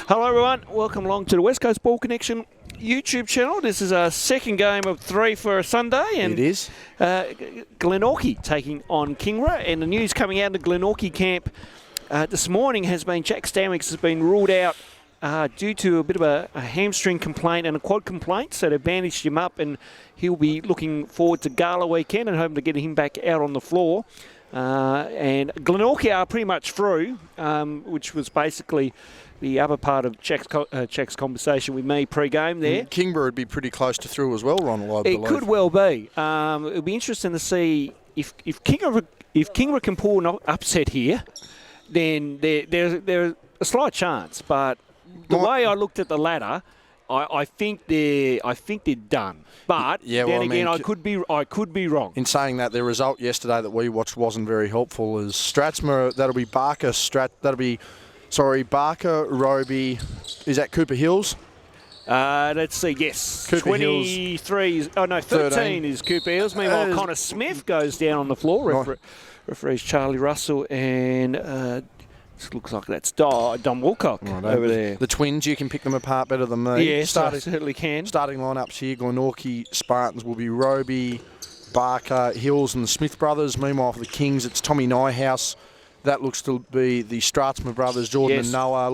Hello everyone, welcome along to the West Coast Ball Connection YouTube channel. This is our second game of 3 for a Sunday. And it is. Glenorchy taking on Kingborough, and the news coming out of the Glenorchy camp this morning has been Jack Stanwix has been ruled out due to a bit of a hamstring complaint and a quad complaint, so they bandaged him up and he'll be looking forward to Gala weekend and hoping to get him back out on the floor. And Glenorchy are pretty much through, which was basically the other part of Jack's conversation with me pre-game there. Kingborough would be pretty close to through as well, Ronald, I believe. It could well be. It'll be interesting to see if Kingborough can pull an upset here, then there's a slight chance. But the way I looked at the ladder, I think they're done. But I could be wrong. In saying that, the result yesterday that we watched wasn't very helpful. As Strathmore, that'll be Barker, Barker, Roby. Is that Cooper Hills? Let's see, yes. Cooper 23 is, 13 is Cooper Hills. Meanwhile, Connor Smith goes down on the floor. Referees Charlie Russell and it looks like that's Dom Wilcock over there. The twins, you can pick them apart better than me. Yes, I certainly can. Starting lineups here, Glenorchy Spartans will be Roby, Barker, Hills and the Smith brothers. Meanwhile, for the Kings, it's Tommy Nyhouse. That looks to be the Strathmore brothers, Jordan and Noah,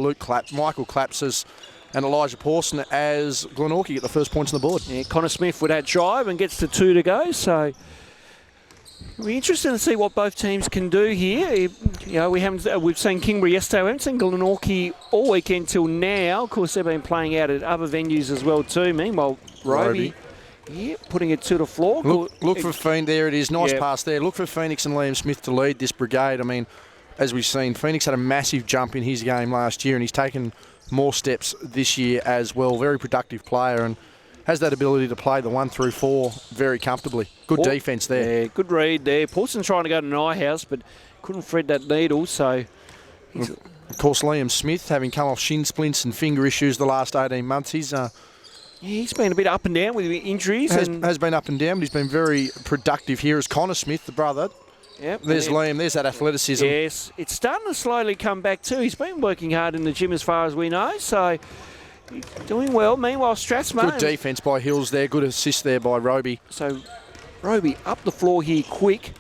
Michael Clapses and Elijah Pawson as Glenorchy get the first points on the board. Yeah, Connor Smith with that drive and gets to 2 to go, so it'll be interesting to see what both teams can do here. You know, we've seen Kingborough yesterday. We haven't seen Glenorchy all weekend till now. Of course, they've been playing out at other venues as well too. Meanwhile, Roby, putting it to the floor. Look for Phoenix. There it is. Nice pass there. Look for Phoenix and Liam Smith to lead this brigade. I mean, as we've seen, Phoenix had a massive jump in his game last year, and he's taken more steps this year as well. Very productive player and has that ability to play the 1 through 4 very comfortably. Good defence there. Yeah, good read there. Paulson trying to go to Nyhouse, but couldn't thread that needle. So, of course, Liam Smith having come off shin splints and finger issues the last 18 months. He's been a bit up and down with injuries. Has been up and down, but he's been very productive here as Connor Smith, the brother. Yep. There's Liam. There's that athleticism. Yes, it's starting to slowly come back too. He's been working hard in the gym as far as we know, so he's doing well. Meanwhile, Strathmore. Good defence by Hills there. Good assist there by Roby. So Roby up the floor here quick.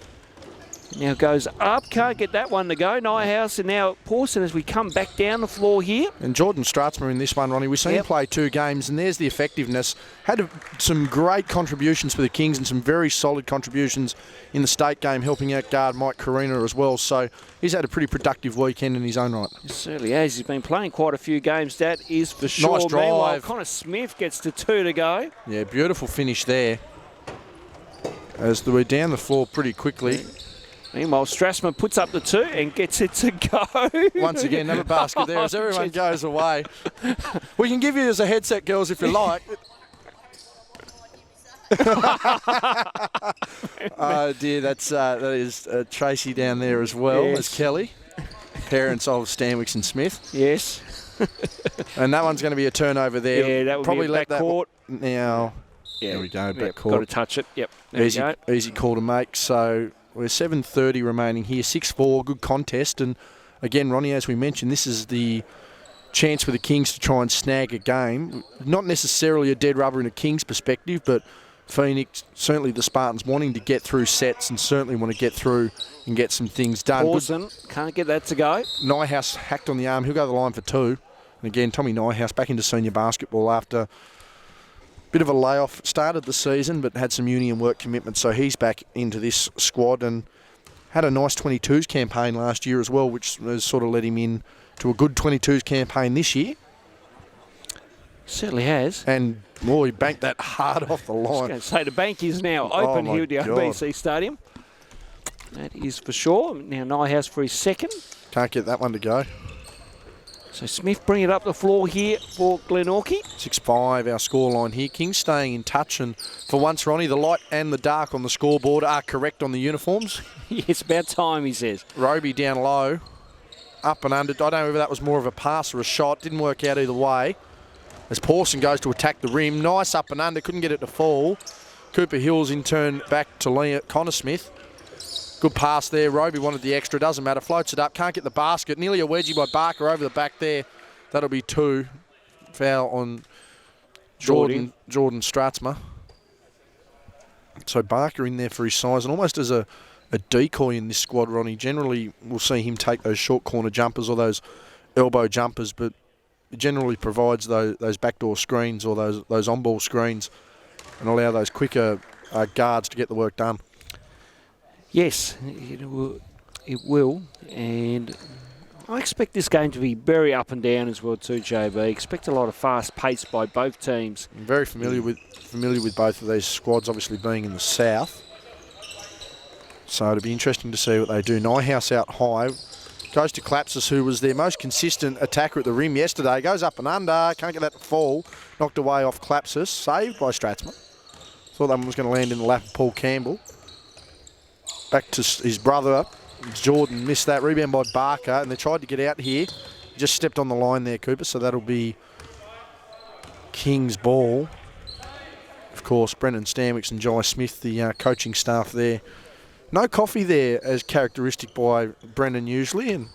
Now goes up, can't get that one to go. Nyhouse and now Pawson as we come back down the floor here. And Jordan Strathmore in this one, Ronnie. We've seen him play 2 games, and there's the effectiveness. Had some great contributions for the Kings and some very solid contributions in the state game, helping out guard Mike Carina as well. So he's had a pretty productive weekend in his own right. He certainly has. He's been playing quite a few games, that is for sure. Nice drive. Meanwhile, Connor Smith gets to 2 to go. Yeah, beautiful finish there. As we're down the floor pretty quickly. Meanwhile, Strathmore puts up the 2 and gets it to go. Once again, another basket there as everyone goes away. We can give you as a headset, girls, if you like. Oh dear, that is Tracy down there as well as Kelly, parents of Stanwix and Smith. Yes. And that one's going to be a turnover there. Yeah, that would probably be a back court. Now, there we go, back court. Got to touch it. Yep. Easy call to make. So we're 7:30 remaining here. 6-4, good contest. And again, Ronnie, as we mentioned, this is the chance for the Kings to try and snag a game. Not necessarily a dead rubber in a Kings perspective, but Phoenix, certainly the Spartans wanting to get through sets and certainly want to get through and get some things done. Pawson can't get that to go. Nyhouse hacked on the arm. He'll go to the line for 2. And again, Tommy Nyhouse back into senior basketball after a bit of a layoff. Started the season but had some uni and work commitments, so he's back into this squad and had a nice 22s campaign last year as well, which has sort of led him in to a good 22s campaign this year. Certainly has. And he banked that hard off the line. I was going to say the bank is now open here at the OBC Stadium. That is for sure. Now Nyhouse for his second. Can't get that one to go. So Smith bring it up the floor here for Glenorchy. 6-5 our scoreline here. Kings staying in touch, and for once, Ronnie, the light and the dark on the scoreboard are correct on the uniforms. It's about time, he says. Roby down low, up and under. I don't know whether that was more of a pass or a shot. Didn't work out either way. As Pawson goes to attack the rim. Nice up and under, couldn't get it to fall. Cooper Hills in turn back to Connor Smith. Good pass there. Roby wanted the extra, doesn't matter. Floats it up, can't get the basket. Nearly a wedgie by Barker over the back there. That'll be 2. Foul on Jordan Stratzma. So Barker in there for his size and almost as a decoy in this squad, Ronnie. Generally, we'll see him take those short corner jumpers or those elbow jumpers, but it generally provides those backdoor screens or those on-ball screens and allow those quicker guards to get the work done. Yes, it will, and I expect this game to be very up and down as well too, JB. Expect a lot of fast pace by both teams. I'm very familiar with both of these squads, obviously being in the south. So it'll be interesting to see what they do. Nyhouse out high. Goes to Klapsis, who was their most consistent attacker at the rim yesterday. Goes up and under. Can't get that to fall. Knocked away off Klapsis. Saved by Stratzman. Thought that one was going to land in the lap of Paul Campbell. Back to his brother. Jordan missed that. Rebound by Barker. And they tried to get out here. Just stepped on the line there, Cooper. So that'll be King's ball. Of course, Brendan Stanwicks and Jai Smith, the coaching staff there. No coffee there, as characteristic by Brendan usually, and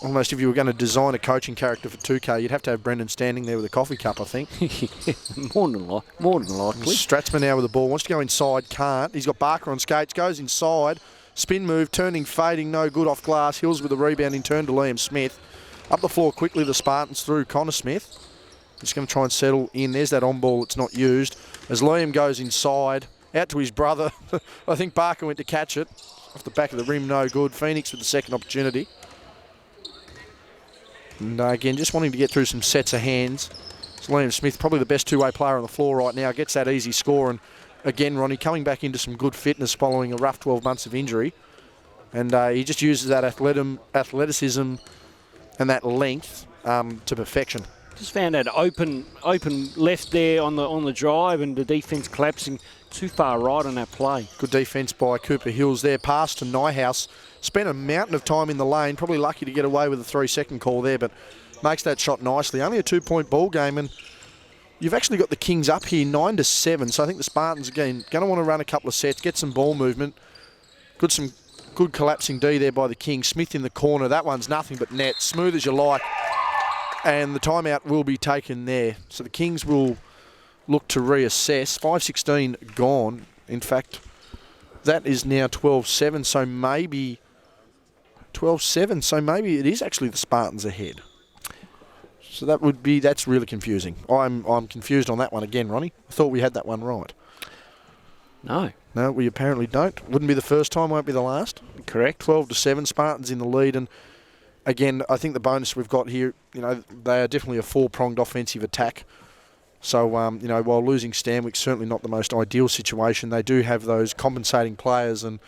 almost if you were going to design a coaching character for 2K, you'd have to have Brendan standing there with a coffee cup, I think. more than likely. Stratzman now with the ball, wants to go inside, can't. He's got Barker on skates, goes inside, spin move, turning, fading, no good off glass. Hills with the rebound in turn to Liam Smith. Up the floor quickly, the Spartans through Connor Smith. Just going to try and settle in. There's that on ball that's not used. As Liam goes inside, out to his brother. I think Barker went to catch it. Off the back of the rim, no good. Phoenix with the second opportunity. And again, just wanting to get through some sets of hands. So Liam Smith, probably the best two-way player on the floor right now, gets that easy score. And again, Ronnie, coming back into some good fitness following a rough 12 months of injury. And he just uses that athleticism and that length to perfection. Just found that open left there on the drive, and the defence collapsing too far right on that play. Good defence by Cooper Hills there. Pass to Nyhouse. Spent a mountain of time in the lane. Probably lucky to get away with a 3-second call there, but makes that shot nicely. Only a 2-point ball game, and you've actually got the Kings up here 9-7. So I think the Spartans again going to want to run a couple of sets, get some ball movement. Some good collapsing D there by the Kings. Smith in the corner. That one's nothing but net. Smooth as you like. And the timeout will be taken there. So the Kings will look to reassess. 5:16 gone. In fact, that is now 12-7. So maybe 12-7. So maybe it is actually the Spartans ahead. So that's really confusing. I'm confused on that one again, Ronnie. I thought we had that one right. No, we apparently don't. Wouldn't be the first time, won't be the last. Correct. 12-7. Spartans in the lead, and again, I think the bonus we've got here, they are definitely a four-pronged offensive attack. So, while losing Stanwicks, certainly not the most ideal situation, they do have those compensating players. And,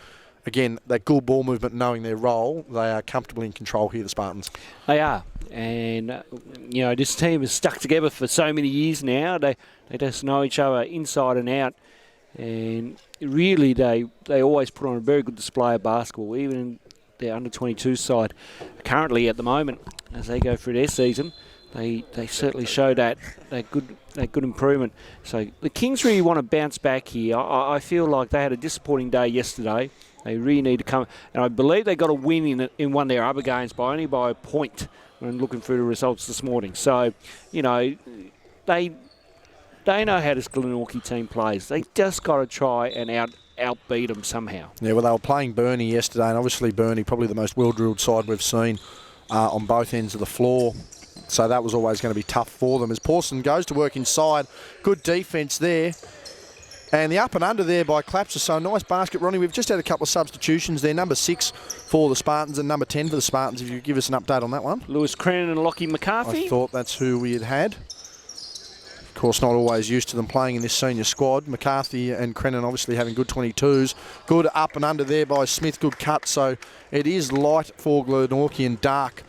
again, that good ball movement, knowing their role, they are comfortably in control here, the Spartans. They are. And, this team has stuck together for so many years now. They just know each other inside and out. And really, they always put on a very good display of basketball, even in their under-22 side. Currently, at the moment, as they go through their season, they certainly show that good improvement. So the Kings really want to bounce back here. I feel like they had a disappointing day yesterday. They really need to come, and I believe they got a win in one of their other games only by a point when looking through the results this morning. So, they know how this Glenorchy team plays. They just got to try and outbeat them somehow. Yeah, well, they were playing Burnie yesterday, and obviously Burnie, probably the most well-drilled side we've seen on both ends of the floor. So that was always going to be tough for them. As Pawson goes to work inside, good defence there. And the up and under there by Klapsis. So a nice basket, Ronnie. We've just had a couple of substitutions there. Number 6 for the Spartans and number 10 for the Spartans, if you could give us an update on that one. Lewis Crennan and Lockie McCarthy. I thought that's who we had. Of course, not always used to them playing in this senior squad. McCarthy and Crennan obviously having good 22s. Good up and under there by Smith. Good cut. So it is light for Glenorchy and dark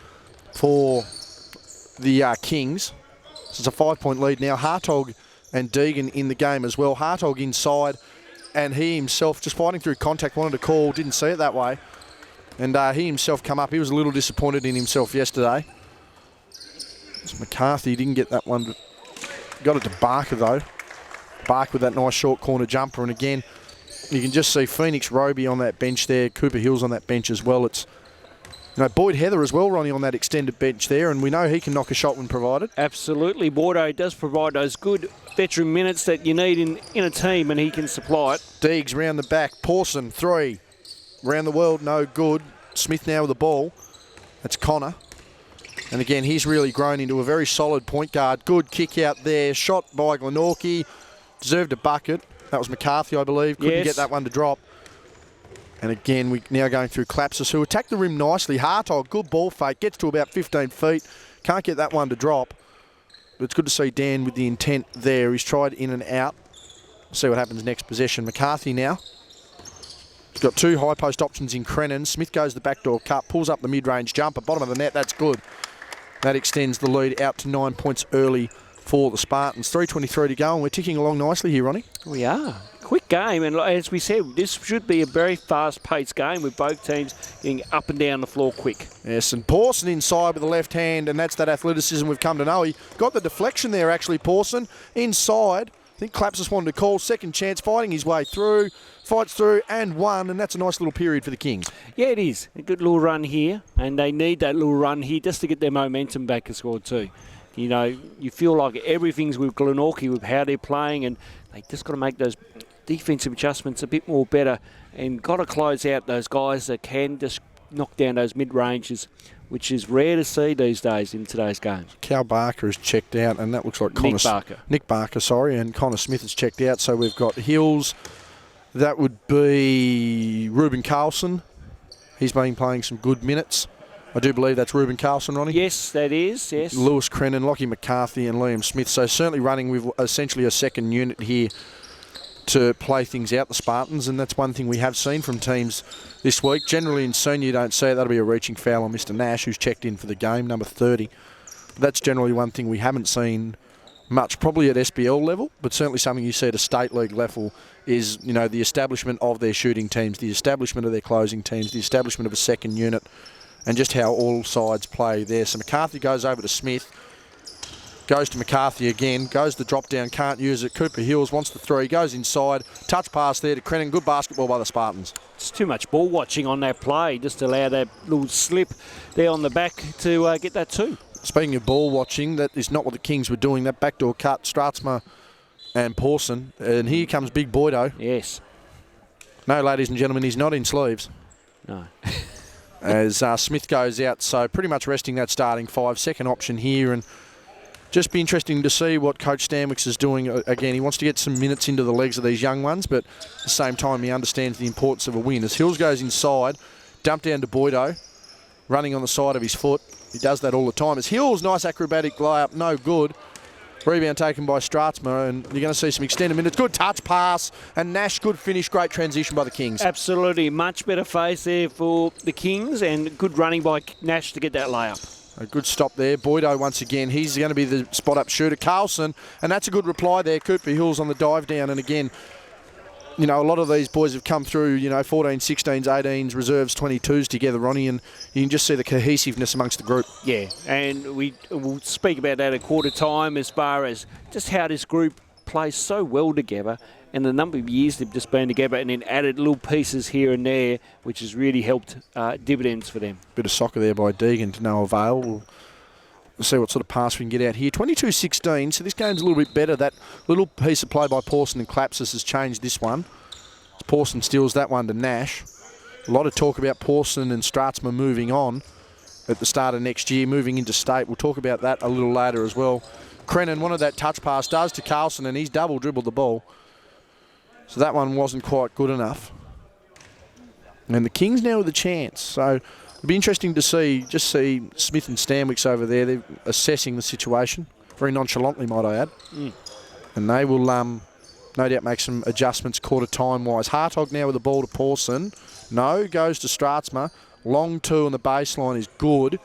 for the Kings. So it's a 5-point lead now. Hartog and Deegan in the game as well. Hartog inside, and he himself just fighting through contact, wanted to call, didn't see it that way. And he himself come up. He was a little disappointed in himself yesterday. It's McCarthy didn't get that one. Got it to Barker though. Barker with that nice short corner jumper, and again, you can just see Phoenix Roby on that bench there, Cooper Hills on that bench as well. It's Boyd Heather as well, Ronnie, on that extended bench there, and we know he can knock a shot when provided. Absolutely. Bordeaux does provide those good veteran minutes that you need in a team, and he can supply it. Deegs round the back. Pawson, 3. Round the world, no good. Smith now with the ball. That's Connor. And again, he's really grown into a very solid point guard. Good kick out there. Shot by Glenorchy. Deserved a bucket. That was McCarthy, I believe. Couldn't get that one to drop. And again, we're now going through Clapsis, who attacked the rim nicely. Hartog, good ball fake, gets to about 15 feet. Can't get that one to drop. But it's good to see Dan with the intent there. He's tried in and out. See what happens next possession. McCarthy now. He's got 2 high post options in Crennan. Smith goes the backdoor cut, pulls up the mid-range jumper, bottom of the net. That's good. That extends the lead out to 9 points early for the Spartans. 3:23 to go, and we're ticking along nicely here, Ronnie. We are. Quick game, and as we said, this should be a very fast-paced game with both teams getting up and down the floor quick. Yes, and Pawson inside with the left hand, and that's that athleticism we've come to know. He got the deflection there, actually, Pawson. Inside, I think Clapsis wanted to call. Second chance, fighting his way through. Fights through and won, and that's a nice little period for the Kings. Yeah, it is. A good little run here, and they need that little run here just to get their momentum back as well too. You feel like everything's with Glenorchy with how they're playing, and they just got to make those defensive adjustments a bit more better and got to close out those guys that can just knock down those mid-ranges, which is rare to see these days in today's games. Cal Barker has checked out, and that looks like Nick Barker, and Connor Smith has checked out. So we've got Hills. That would be Ruben Carlson. He's been playing some good minutes. I do believe that's Ruben Carlson, Ronnie. Yes, that is, yes. Lewis Crennan, Lockie McCarthy and Liam Smith. So certainly running with essentially a second unit here to play things out, the Spartans, and that's one thing we have seen from teams this week. Generally in senior you don't see it. That'll be a reaching foul on Mr. Nash, who's checked in for the game, number 30. But that's generally one thing we haven't seen much, probably at SBL level, but certainly something you see at a state league level is, the establishment of their shooting teams, the establishment of their closing teams, the establishment of a second unit, and just how all sides play there. So McCarthy goes over to Smith, goes to McCarthy again, goes the drop down, can't use it. Cooper Hills wants the 3, goes inside, touch pass there to Crennan, good basketball by the Spartans. It's too much ball watching on that play, just to allow that little slip there on the back to get that 2. Speaking of ball watching, that is not what the Kings were doing. That backdoor cut, Stratsma and Pawson. And here comes Big Boydo. Yes. No, ladies and gentlemen, he's not in sleeves. No. As Smith goes out, so pretty much resting that starting 5. Second option here, and just be interesting to see what Coach Stanwicks is doing. Again, he wants to get some minutes into the legs of these young ones, but at the same time, he understands the importance of a win. As Hills goes inside, dump down to Boydo, running on the side of his foot. He does that all the time. As Hills, nice acrobatic layup, no good. Rebound taken by Stratsma, and you're going to see some extended minutes. Good touch pass, and Nash, good finish, great transition by the Kings. Absolutely, much better face there for the Kings, and good running by Nash to get that layup. A good stop there. Boydo once again, he's going to be the spot-up shooter. Carlson, and that's a good reply there. Cooper Hills on the dive down, and again, a lot of these boys have come through, 14, 16s, 18s, reserves, 22s together, Ronnie, and you can just see the cohesiveness amongst the group. Yeah, and we'll speak about that at quarter time as far as just how this group plays so well together and the number of years they've just been together, and then added little pieces here and there, which has really helped dividends for them. Bit of soccer there by Deegan to no avail. We'll see what sort of pass we can get out here. 22-16, so this game's a little bit better. That little piece of play by Pawson and Clapsis has changed this one. Pawson steals that one to Nash. A lot of talk about Pawson and Stratsma moving on at the start of next year, moving into state. We'll talk about that a little later as well. Crennan wanted that touch pass, does to Carlson, and he's double dribbled the ball. So that one wasn't quite good enough. And the Kings now with a chance. So it'll be interesting to see Smith and Stanwicks over there. They're assessing the situation very nonchalantly, might I add. And they will no doubt make some adjustments quarter time wise. Hartog now with the ball to Pawson. No, goes to Stratsma. Long 2 on the baseline is good.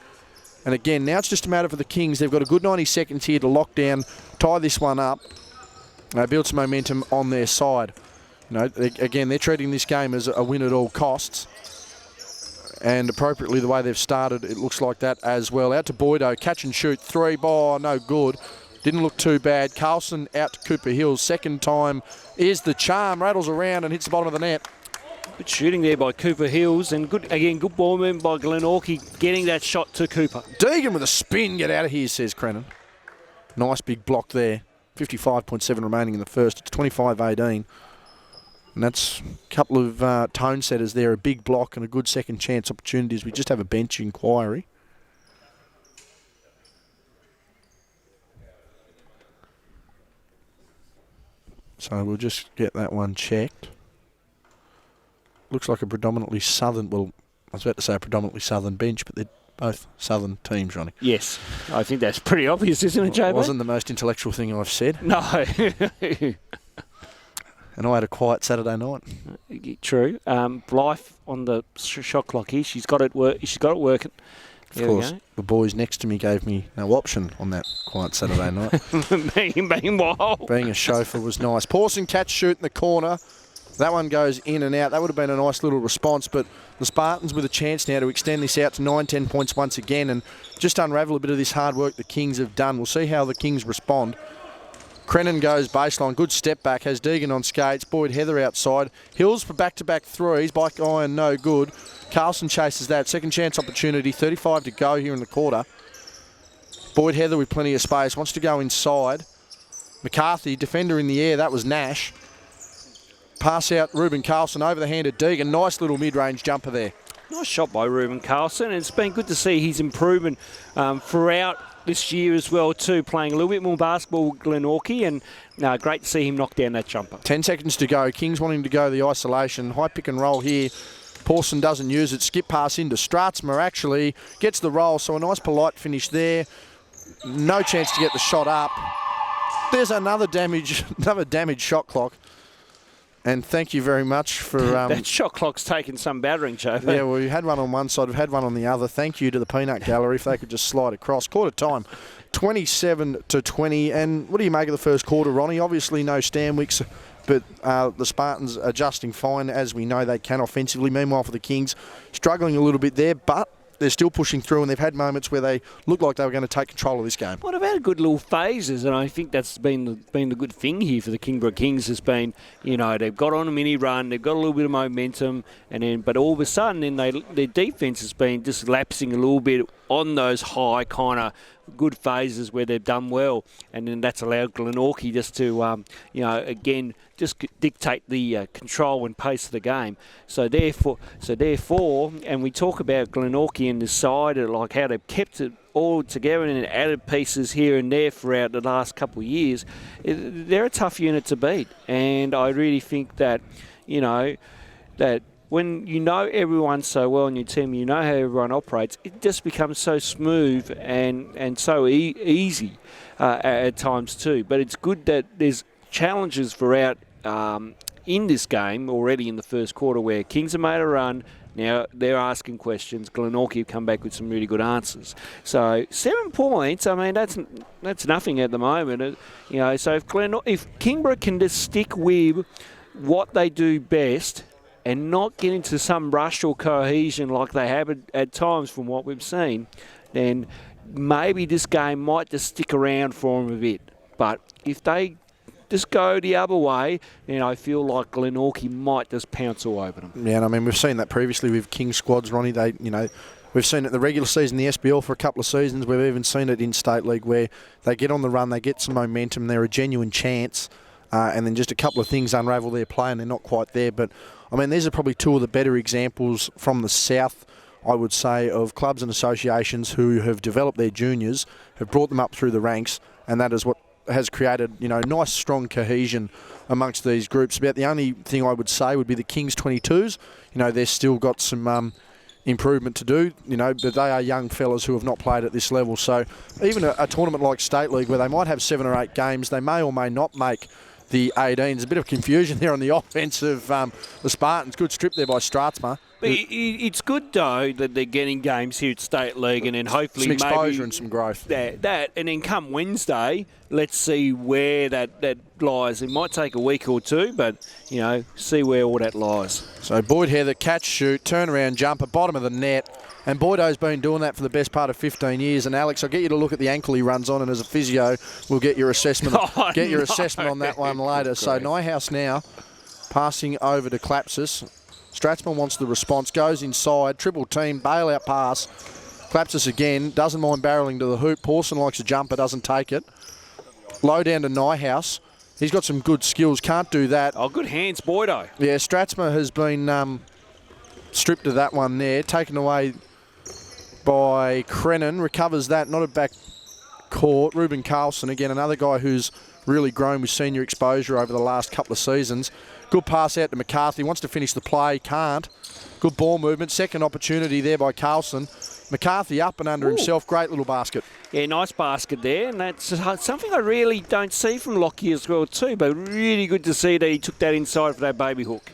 And again, now it's just a matter for the Kings. They've got a good 90 seconds here to lock down, tie this one up, build some momentum on their side. Again, they're treating this game as a win at all costs. And appropriately, the way they've started, it looks like that as well. Out to Boydo, catch and shoot, 3 ball, no good. Didn't look too bad. Carlson out to Cooper Hills. Second time is the charm, rattles around and hits the bottom of the net. Good shooting there by Cooper Hills, and good ball movement by Glenorchy, getting that shot to Cooper. Deegan with a spin. Get out of here, says Crennan. Nice big block there. 55.7 remaining in the first. It's 25-18. And that's a couple of tone setters there, a big block and a good second chance opportunities. We just have a bench inquiry. So we'll just get that one checked. Looks like a predominantly southern, well, I was about to say a predominantly southern bench, but they're both southern teams, Ronnie. Yes, I think that's pretty obvious, isn't it, JB? It wasn't the most intellectual thing I've said. No. And I had a quiet Saturday night. True. Blythe on the shot clock here. She's got it working. Of course, the boys next to me gave me no option on that quiet Saturday night. Meanwhile, being a chauffeur was nice. Pawson catch shoot in the corner. That one goes in and out. That would have been a nice little response, but the Spartans with a chance now to extend this out to 9-10 points once again and just unravel a bit of this hard work the Kings have done. We'll see how the Kings respond. Crennan goes baseline. Good step back. Has Deegan on skates. Boyd Heather outside. Hills for back-to-back threes. Bike iron, no good. Carlson chases that. Second chance opportunity. 35 to go here in the quarter. Boyd Heather with plenty of space. Wants to go inside. McCarthy, defender in the air. That was Nash. Pass out Ruben Carlson over the hand of Deegan. Nice little mid-range jumper there. Nice shot by Ruben Carlson. And it's been good to see his improvement throughout this year as well too, playing a little bit more basketball with Glenorchy, and great to see him knock down that jumper. 10 seconds to go. Kings wanting to go the isolation. High pick and roll here. Pawson doesn't use it. Skip pass into Stratzma actually. Gets the roll, so a nice polite finish there. No chance to get the shot up. There's another damage shot clock. And thank you very much for... that shot clock's taken some battering, Joe. Yeah, well, we had one on one side, we've had one on the other. Thank you to the Peanut Gallery if they could just slide across. Quarter time, 27-20. And what do you make of the first quarter, Ronnie? Obviously no Stanwicks, but the Spartans adjusting fine, as we know they can offensively. Meanwhile, for the Kings, struggling a little bit there, but they're still pushing through, and they've had moments where they look like they were going to take control of this game. Well, they've had good little phases, and I think that's been the good thing here for the Kingborough Kings has been, they've got on a mini run, they've got a little bit of momentum, but all of a sudden, then their defence has been just lapsing a little bit on those high kind of good phases where they've done well, and then that's allowed Glenorchy just to, again, just dictate the control and pace of the game. So therefore, and we talk about Glenorchy and the side, like how they've kept it all together and added pieces here and there throughout the last couple of years. They're a tough unit to beat, and I really think that, that when you know everyone so well in your team, you know how everyone operates, it just becomes so smooth and so easy at times too. But it's good that there's challenges throughout in this game already in the first quarter where Kings have made a run. Now they're asking questions. Glenorchy have come back with some really good answers. So 7 points, I mean, that's nothing at the moment. So if Kingborough can just stick with what they do best and not get into some rush or cohesion like they have at times from what we've seen, then maybe this game might just stick around for them a bit. But if they just go the other way, then I feel like Glenorchy might just pounce all over them. Yeah, and I mean, we've seen that previously with King squads, Ronnie. We've seen it in the regular season, the SBL for a couple of seasons. We've even seen it in State League where they get on the run, they get some momentum, they're a genuine chance, and then just a couple of things unravel their play and they're not quite there. But, I mean, these are probably two of the better examples from the south, I would say, of clubs and associations who have developed their juniors, have brought them up through the ranks, and that is what has created, nice, strong cohesion amongst these groups. About the only thing I would say would be the Kings 22s. They've still got some improvement to do, but they are young fellas who have not played at this level. So even a tournament like State League where they might have 7 or 8 games, they may or may not make the 18s. A bit of confusion there on the offense of the Spartans. Good strip there by Stratzma. But it's good, though, that they're getting games here at State League and then hopefully some exposure maybe and some growth. That, and then come Wednesday, let's see where that lies. It might take a week or two, but, see where all that lies. So Boyd Heather, catch, shoot, turnaround jumper, bottom of the net. And Boydo's been doing that for the best part of 15 years. And Alex, I'll get you to look at the ankle he runs on, and as a physio, we'll get your assessment. Assessment on that one later. So Nyhouse now passing over to Klapsis. Stratsman wants the response, goes inside, triple team, bailout pass. Klapsis again, doesn't mind barrelling to the hoop. Pawson likes a jumper, doesn't take it. Low down to Nyhouse. He's got some good skills, can't do that. Oh, good hands, Boydo. Yeah, Stratsma has been stripped of that one there, taken away by Crennan. Recovers that, not a back court. Ruben Carlson, again, another guy who's really grown with senior exposure over the last couple of seasons. Good pass out to McCarthy, wants to finish the play, can't. Good ball movement, second opportunity there by Carlson. McCarthy up and under himself, great little basket. Yeah, nice basket there, and that's something I really don't see from Lockie as well too, but really good to see that he took that inside for that baby hook.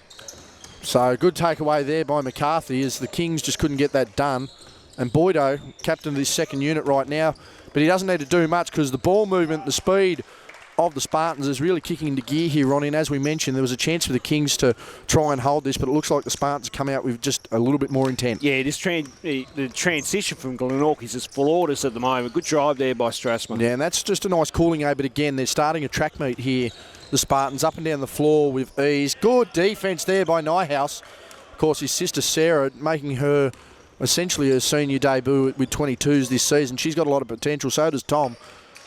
So good takeaway there by McCarthy as the Kings just couldn't get that done. And Boydo, captain of this second unit right now, but he doesn't need to do much because the ball movement, the speed of the Spartans is really kicking into gear here, Ronnie. And as we mentioned, there was a chance for the Kings to try and hold this, but it looks like the Spartans come out with just a little bit more intent. Yeah, the transition from Glenorchy is flawless at the moment. Good drive there by Strassman. Yeah, and that's just a nice cooling aid, but again, they're starting a track meet here. The Spartans up and down the floor with ease. Good defence there by Nyhouse. Of course, his sister Sarah making her essentially her senior debut with 22s this season. She's got a lot of potential, so does Tom.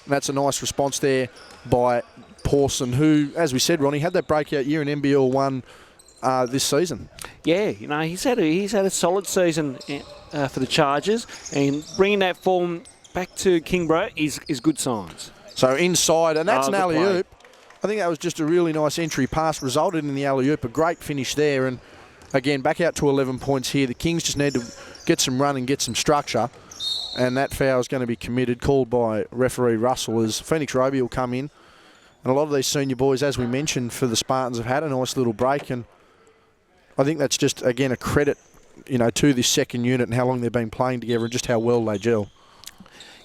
And that's a nice response there by Pawson, who, as we said, Ronnie, had that breakout year in NBL 1 this season. Yeah, you know, he's had a solid season for the Chargers, and bringing that form back to Kingborough is good signs. So inside, and that's an good alley-oop. I think that was just a really nice entry pass, resulted in the alley-oop, a great finish there, and again, back out to 11 points here. The Kings just need to get some run and get some structure, and that foul is going to be committed, called by referee Russell, as Phoenix Roby will come in. And a lot of these senior boys, as we mentioned, for the Spartans have had a nice little break, and I think that's just, again, a credit, you know, to this second unit and how long they've been playing together and just how well they gel.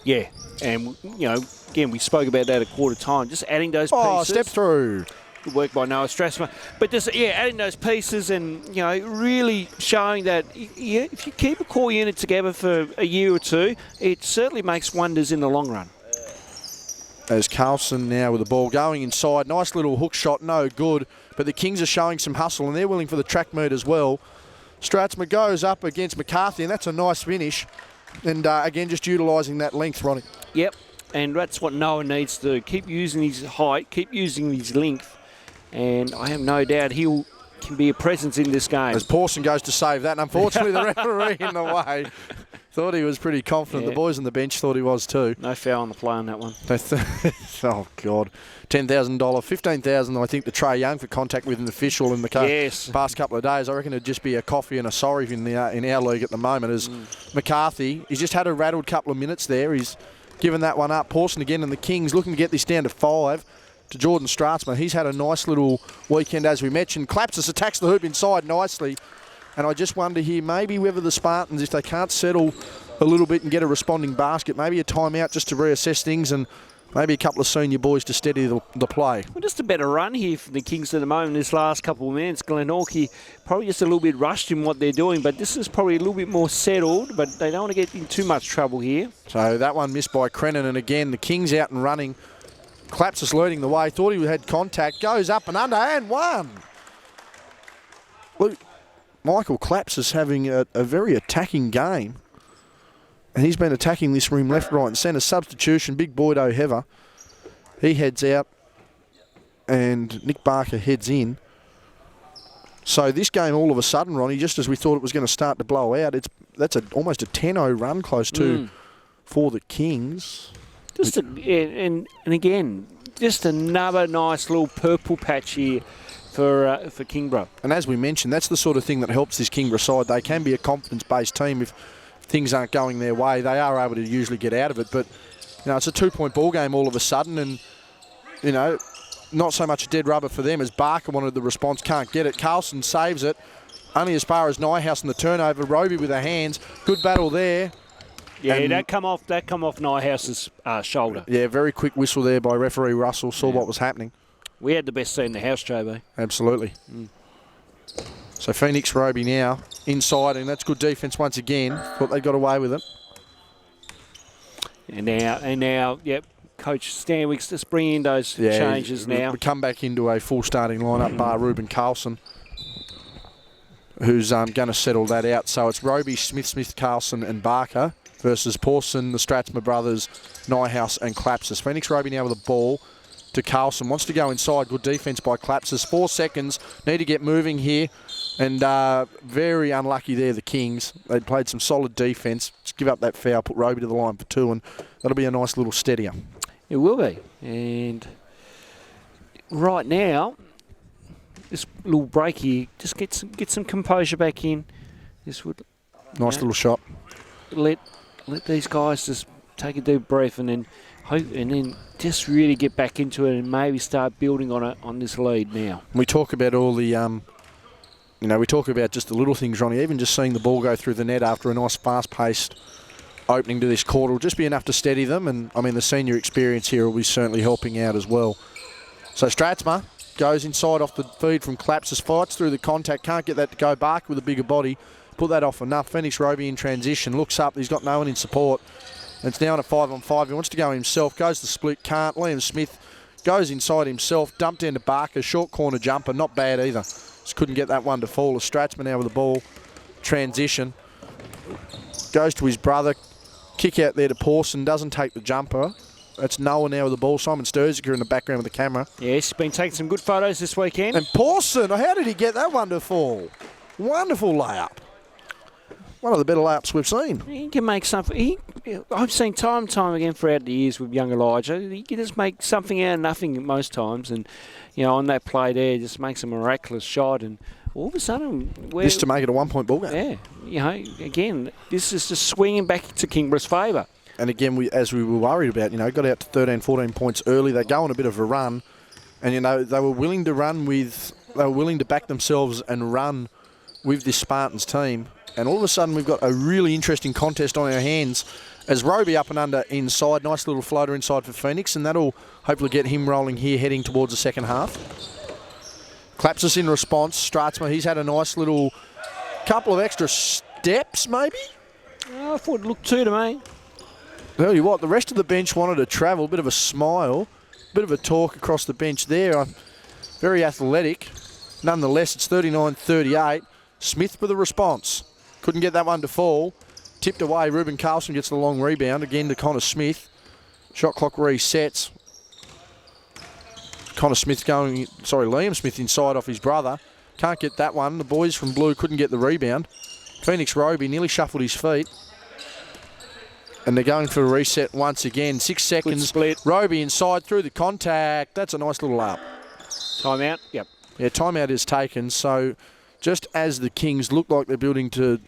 Yeah, and, you know, again, we spoke about that at quarter time, just adding those pieces. Oh, step through. Good work by Noah Strassman. But just, yeah, adding those pieces and, you know, really showing that if you keep a core unit together for a year or two, it certainly makes wonders in the long run. As Carlson now with the ball going inside. Nice little hook shot, no good. But the Kings are showing some hustle, and they're willing for the track meet as well. Stratsma goes up against McCarthy, and that's a nice finish. And, again, just utilising that length, Ronnie. Yep, and that's what Noah needs to do. Keep using his height, keep using his length, and I have no doubt he can be a presence in this game. As Pawson goes to save that, and unfortunately the referee in the way. Thought he was pretty confident. Yeah. The boys on the bench thought he was too. No foul on the play on that one. Oh, God. $10,000, $15,000 I think to Trey Young for contact with an official in the past couple of days. I reckon it'd just be a coffee and a sorry in our league at the moment. As McCarthy, he's just had a rattled couple of minutes there. He's given that one up. Pawson again, and the Kings looking to get this down to 5 to Jordan Stratsman. He's had a nice little weekend, as we mentioned. Klapsis attacks the hoop inside nicely. And I just wonder here, maybe whether the Spartans, if they can't settle a little bit and get a responding basket, maybe a timeout just to reassess things, and maybe a couple of senior boys to steady the play. Well, just a better run here for the Kings at the moment this last couple of minutes. Glenorchy probably just a little bit rushed in what they're doing, but this is probably a little bit more settled, but they don't want to get in too much trouble here. So that one missed by Crennan, and again, the Kings out and running. Klapsis leading the way, thought he had contact, goes up and under, and one. Look, Michael Claps is having a very attacking game. And he's been attacking this room left, right and centre. Substitution, big Boydo Heather. He heads out and Nick Barker heads in. So this game all of a sudden, Ronnie, just as we thought it was going to start to blow out, that's almost a 10-0 run close to for the Kings. And again, just another nice little purple patch here for Kingborough. And as we mentioned, that's the sort of thing that helps this Kingborough side. They can be a confidence-based team if things aren't going their way. They are able to usually get out of it. But, you know, it's a 2-point ball game all of a sudden, and, you know, not so much a dead rubber for them as Barker wanted the response, can't get it. Carlson saves it. Only as far as Nyhouse in the turnover. Roby with her hands. Good battle there. Yeah, and that come off Nyhouse's shoulder. Yeah, very quick whistle there by referee Russell. Saw what was happening. We had the best seat in the house, JB. Absolutely. So Phoenix Roby now inside, and that's good defence once again. Thought they got away with it. And now, yep, Coach Stanwick's just bringing in those changes now. We come back into a full starting lineup, bar Ruben Carlson. who's going to settle that out. So it's Roby, Smith, Carlson and Barker versus Pawson, the Stratsma brothers, Nyhouse and Clapsis. Phoenix Roby now with the ball to Carlson. Wants to go inside. Good defence by Clapsis. 4 seconds. Need to get moving here. And very unlucky there, the Kings. They played some solid defence. Just give up that foul, put Roby to the line for 2, and that'll be a nice little steadier. It will be. And right now, this little break here, just get some composure back in. This would Nice little shot. Let these guys just take a deep breath and then hope, and then just really get back into it and maybe start building on this lead now. We talk about all the we talk about just the little things, Ronnie. Even just seeing the ball go through the net after a nice fast-paced opening to this quarter will just be enough to steady them. And, I mean, the senior experience here will be certainly helping out as well. So Stratsma goes inside off the feed from Clapsis, fights through the contact, can't get that to go. Barker with a bigger body, put that off enough. Phoenix Roby in transition, looks up, he's got no one in support. And it's now on a 5-on-5. He wants to go himself, goes to split, can't. Liam Smith goes inside himself, dumped into Barker, short corner jumper, not bad either. Just couldn't get that one to fall. A Stratsman now with the ball. Transition. Goes to his brother. Kick out there to Pawson. Doesn't take the jumper. That's Noah now with the ball. Simon Sturziker in the background with the camera. Yes, he's been taking some good photos this weekend. And Pawson, how did he get that one to fall? Wonderful layup. One of the better layups we've seen. He can make something. I've seen time and time again throughout the years with young Elijah. He can just make something out of nothing most times. And, on that play there, just makes a miraculous shot. And all of a sudden... This to make it a 1-point ball game. Yeah. Again, this is just swinging back to Kingborough's favour. And again, as we were worried about, got out to 13, 14 points early. They go on a bit of a run. And, they were willing to they were willing to back themselves and run with this Spartans team. And all of a sudden, we've got a really interesting contest on our hands as Roby up and under inside. Nice little floater inside for Phoenix, and that'll hopefully get him rolling here, heading towards the second half. Clapsis in response. Stratsma, he's had a nice little couple of extra steps, maybe? I thought it looked 2 to me. Tell you what, the rest of the bench wanted to travel. Bit of a smile, bit of a talk across the bench there. Very athletic. Nonetheless, it's 39-38. Smith with a response. Couldn't get that one to fall. Tipped away. Ruben Carlson gets the long rebound. Again to Connor Smith. Shot clock resets. Liam Smith inside off his brother. Can't get that one. The boys from Blue couldn't get the rebound. Phoenix Roby nearly shuffled his feet. And they're going for a reset once again. 6 seconds. Good split. Roby inside through the contact. That's a nice little up. Timeout? Yep. Yeah, timeout is taken. So just as the Kings look like they're building to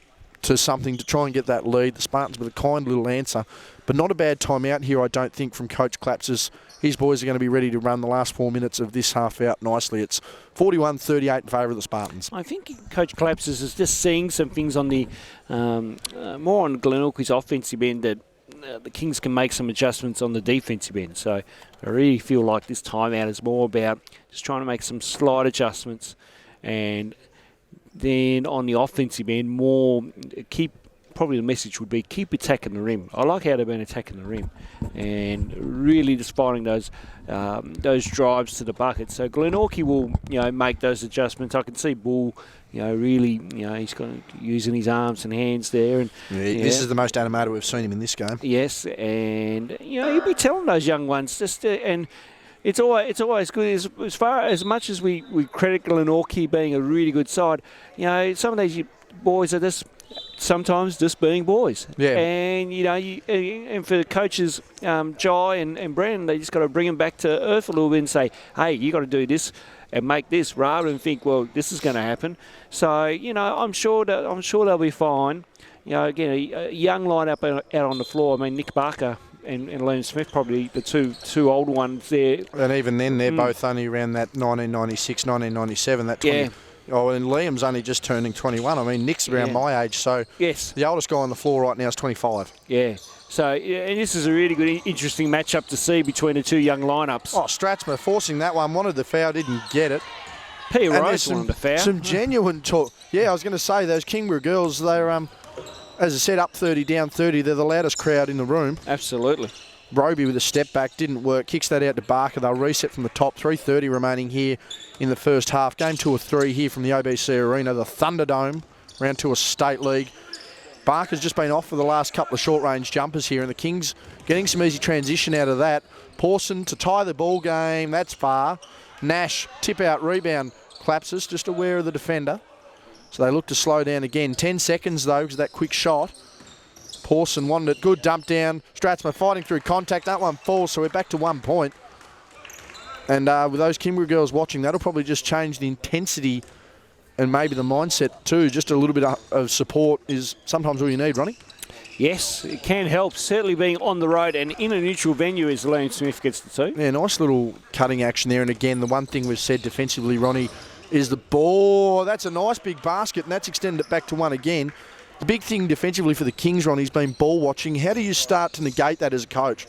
something to try and get that lead, the Spartans with a kind little answer. But not a bad timeout here, I don't think, from Coach Clapsis. His boys are going to be ready to run the last 4 minutes of this half out nicely. It's 41-38 in favour of the Spartans. I think Coach Clapsis is just seeing some things on the more on Glenorchy's offensive end that the Kings can make some adjustments on the defensive end. So I really feel like this timeout is more about just trying to make some slight adjustments, and then on the offensive end, probably the message would be keep attacking the rim. I like how they've been attacking the rim and really just finding those drives to the bucket. So Glenorchy will, make those adjustments. I can see Bull, really, he's using his arms and hands there. And this is the most animated we've seen him in this game. Yes, and you'll be telling those young ones just and. It's always good as much as we credit Glenorchy being a really good side. Some of these boys are just sometimes just being boys. Yeah. And and for coaches Jai and Brennan, they just got to bring them back to earth a little bit and say, hey, you got to do this and make this, rather than think, well, this is going to happen. So I'm sure they'll be fine. Again, a young lineup out on the floor. I mean, Nick Barker and Liam Smith, probably the two older ones there. And even then, they're both only around that 1996, 1997, that 20. Yeah. Oh, and Liam's only just turning 21. I mean, Nick's around my age, so yes. The oldest guy on the floor right now is 25. Yeah. So, and this is a really good, interesting matchup to see between the two young lineups. Oh, Stratsma forcing that one, wanted the foul, didn't get it. P. Rose wanted the foul. Some genuine talk. Yeah, I was going to say, those Kingborough girls, they're, as I said, up 30, down 30. They're the loudest crowd in the room. Absolutely. Roby with a step back, didn't work. Kicks that out to Barker. They'll reset from the top. 3:30 remaining here in the first half. Game 2 of 3 here from the OBC Arena, the Thunderdome, round 2 of State League. Barker's just been off for the last couple of short-range jumpers here, and the Kings getting some easy transition out of that. Pawson to tie the ball game. That's far. Nash, tip-out rebound. Collapses, just aware of the defender. So they look to slow down again. 10 seconds, though, because of that quick shot. Pawson wanted it. Good dump down. Stratsma fighting through contact. That one falls, so we're back to 1 point. And with those Kingborough girls watching, that'll probably just change the intensity and maybe the mindset too. Just a little bit of support is sometimes all you need, Ronnie. Yes, it can help. Certainly being on the road and in a neutral venue as Liam Smith gets the two. Yeah, nice little cutting action there. And again, the one thing we've said defensively, Ronnie, is the ball. That's a nice big basket, and that's extended it back to 1 again. The big thing defensively for the Kings, Ronnie, has been ball watching. How do you start to negate that as a coach?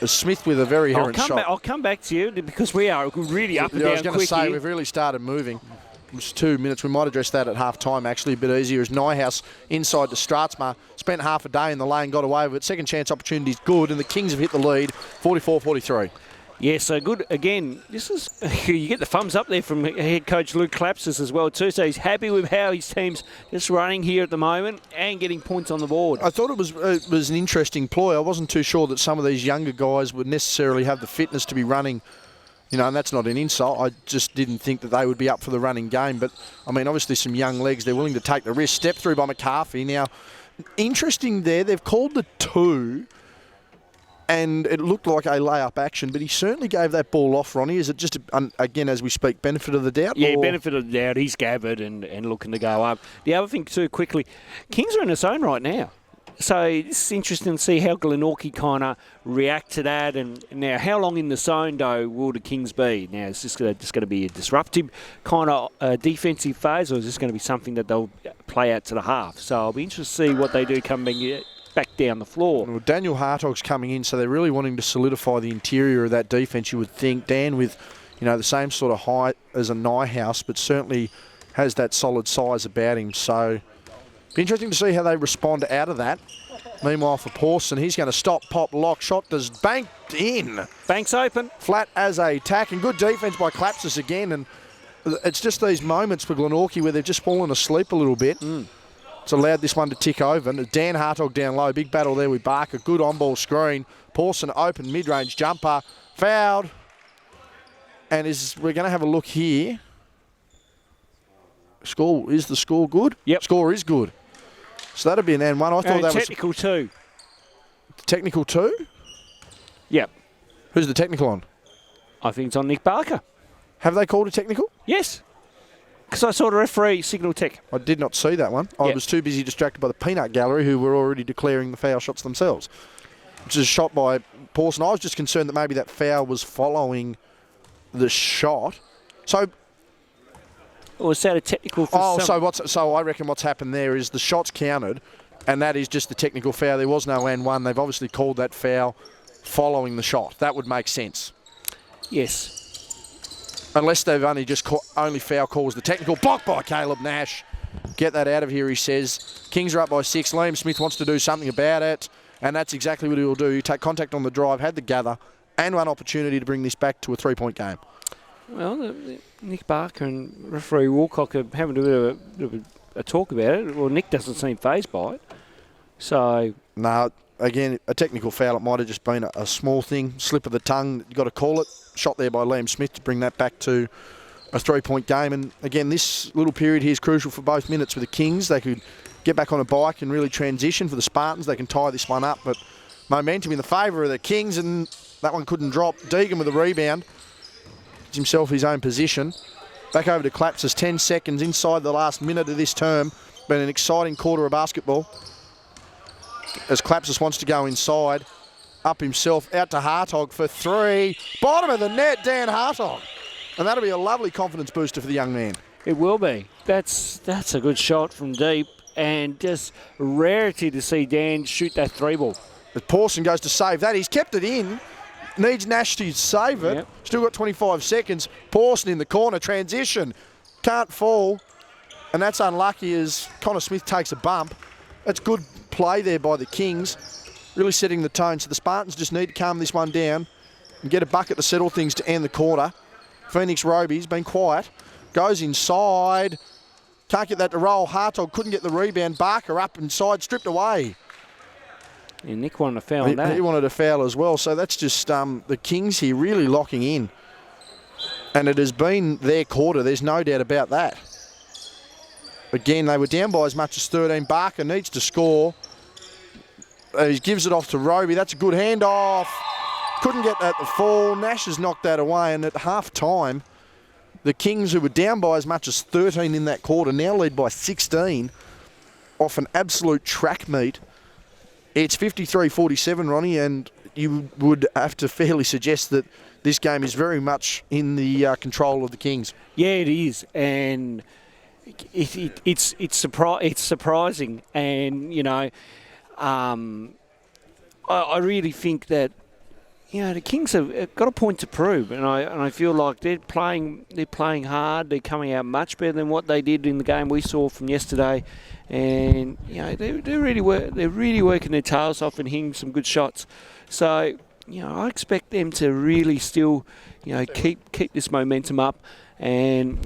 Smith with a very errant shot. I'll come back to you because we are really up and down. I was going to say, we've really started moving. It was 2 minutes. We might address that at half-time, actually, a bit easier. As Nyhouse inside to Stratsma, spent half a day in the lane, got away with it. Second chance opportunity's good, and the Kings have hit the lead, 44-43. Yeah, so good. Again, this is you get the thumbs up there from head coach Luke Clapsis as well too. So he's happy with how his team's just running here at the moment and getting points on the board. I thought it was an interesting ploy. I wasn't too sure that some of these younger guys would necessarily have the fitness to be running, and that's not an insult. I just didn't think that they would be up for the running game. But, I mean, obviously some young legs. They're willing to take the risk. Step through by McCarthy. Now, interesting there. They've called the 2. And it looked like a layup action, but he certainly gave that ball off, Ronnie. Is it just, again, as we speak, benefit of the doubt? Yeah, benefit of the doubt. He's gathered and looking to go up. The other thing, too, quickly, Kings are in its own right now. So it's interesting to see how Glenorchy kind of react to that. And now, how long in the zone, though, will the Kings be? Now, is this just going to be a disruptive kind of defensive phase, or is this going to be something that they'll play out to the half? So I'll be interested to see what they do coming back down the floor. Well, Daniel Hartog's coming in, so they're really wanting to solidify the interior of that defence, you would think. Dan with, the same sort of height as a Nyhouse, but certainly has that solid size about him. So, be interesting to see how they respond out of that. Meanwhile, for Pawson, he's going to stop, pop, lock, shot does banked in. Banks open. Flat as a tack, and good defence by Clapsis again. And it's just these moments for Glenorchy where they've just fallen asleep a little bit. It's allowed this one to tick over. And Dan Hartog down low. Big battle there with Barker. Good on-ball screen. Pawson open mid-range jumper. Fouled. And we're going to have a look here. Is the score good? Yep. Score is good. So that'll be an N1. I thought that technical was... Technical 2. Technical 2? Yep. Who's the technical on? I think it's on Nick Barker. Have they called a technical? Yes. Because I saw the referee signal tech. I did not see that one. I was too busy distracted by the peanut gallery, who were already declaring the foul shots themselves. Which is a shot by Pawson. I was just concerned that maybe that foul was following the shot. So... Or is that a technical for so I reckon what's happened there is the shot's counted, and that is just the technical foul. There was no N1. They've obviously called that foul following the shot. That would make sense. Yes. Unless they've only foul calls the technical. Blocked by Caleb Nash. Get that out of here, he says. Kings are up by 6. Liam Smith wants to do something about it, and that's exactly what he will do. You take contact on the drive, had the gather, and one opportunity to bring this back to a 3-point game. Well, Nick Barker and referee Walcock are having a bit of a talk about it. Well, Nick doesn't seem fazed by it. So... No, again, a technical foul. It might have just been a small thing, slip of the tongue. You've got to call it. Shot there by Liam Smith to bring that back to a 3-point game. And again, this little period here is crucial for both minutes with the Kings. They could get back on a bike and really transition. For the Spartans, they can tie this one up. But momentum in the favour of the Kings, and that one couldn't drop. Deegan with a rebound. Himself his own position. Back over to Clapsis, 10 seconds inside the last minute of this term. Been an exciting quarter of basketball. As Clapsis wants to go inside, up himself, out to Hartog for 3. Bottom of the net, Dan Hartog. And that'll be a lovely confidence booster for the young man. It will be. That's a good shot from deep, and just rarity to see Dan shoot that 3 ball. As Pawson goes to save that, he's kept it in. Needs Nash to save it. Yep. Still got 25 seconds. Pawson in the corner. Transition. Can't fall. And that's unlucky as Connor Smith takes a bump. That's good play there by the Kings. really setting the tone. So the Spartans just need to calm this one down and get a bucket to settle things to end the quarter. Phoenix Roby's been quiet. Goes inside. Can't get that to roll. Hartog couldn't get the rebound. Barker up inside, stripped away. Yeah, Nick wanted a foul on that. He wanted a foul as well. So that's just the Kings here really locking in. And it has been their quarter. There's no doubt about that. Again, they were down by as much as 13. Barker needs to score. He gives it off to Roby. That's a good handoff. Couldn't get that to fall. Nash has knocked that away. And at half-time, the Kings, who were down by as much as 13 in that quarter, now lead by 16 off an absolute track meet. It's 53-47, Ronnie, and you would have to fairly suggest that this game is very much in the control of the Kings. Yeah, it is. And it's surprising, and I really think that the Kings have got a point to prove, and I feel like they're playing hard. They're coming out much better than what they did in the game we saw from yesterday, and they're really working their tails off and hitting some good shots. So I expect them to really still keep this momentum up, and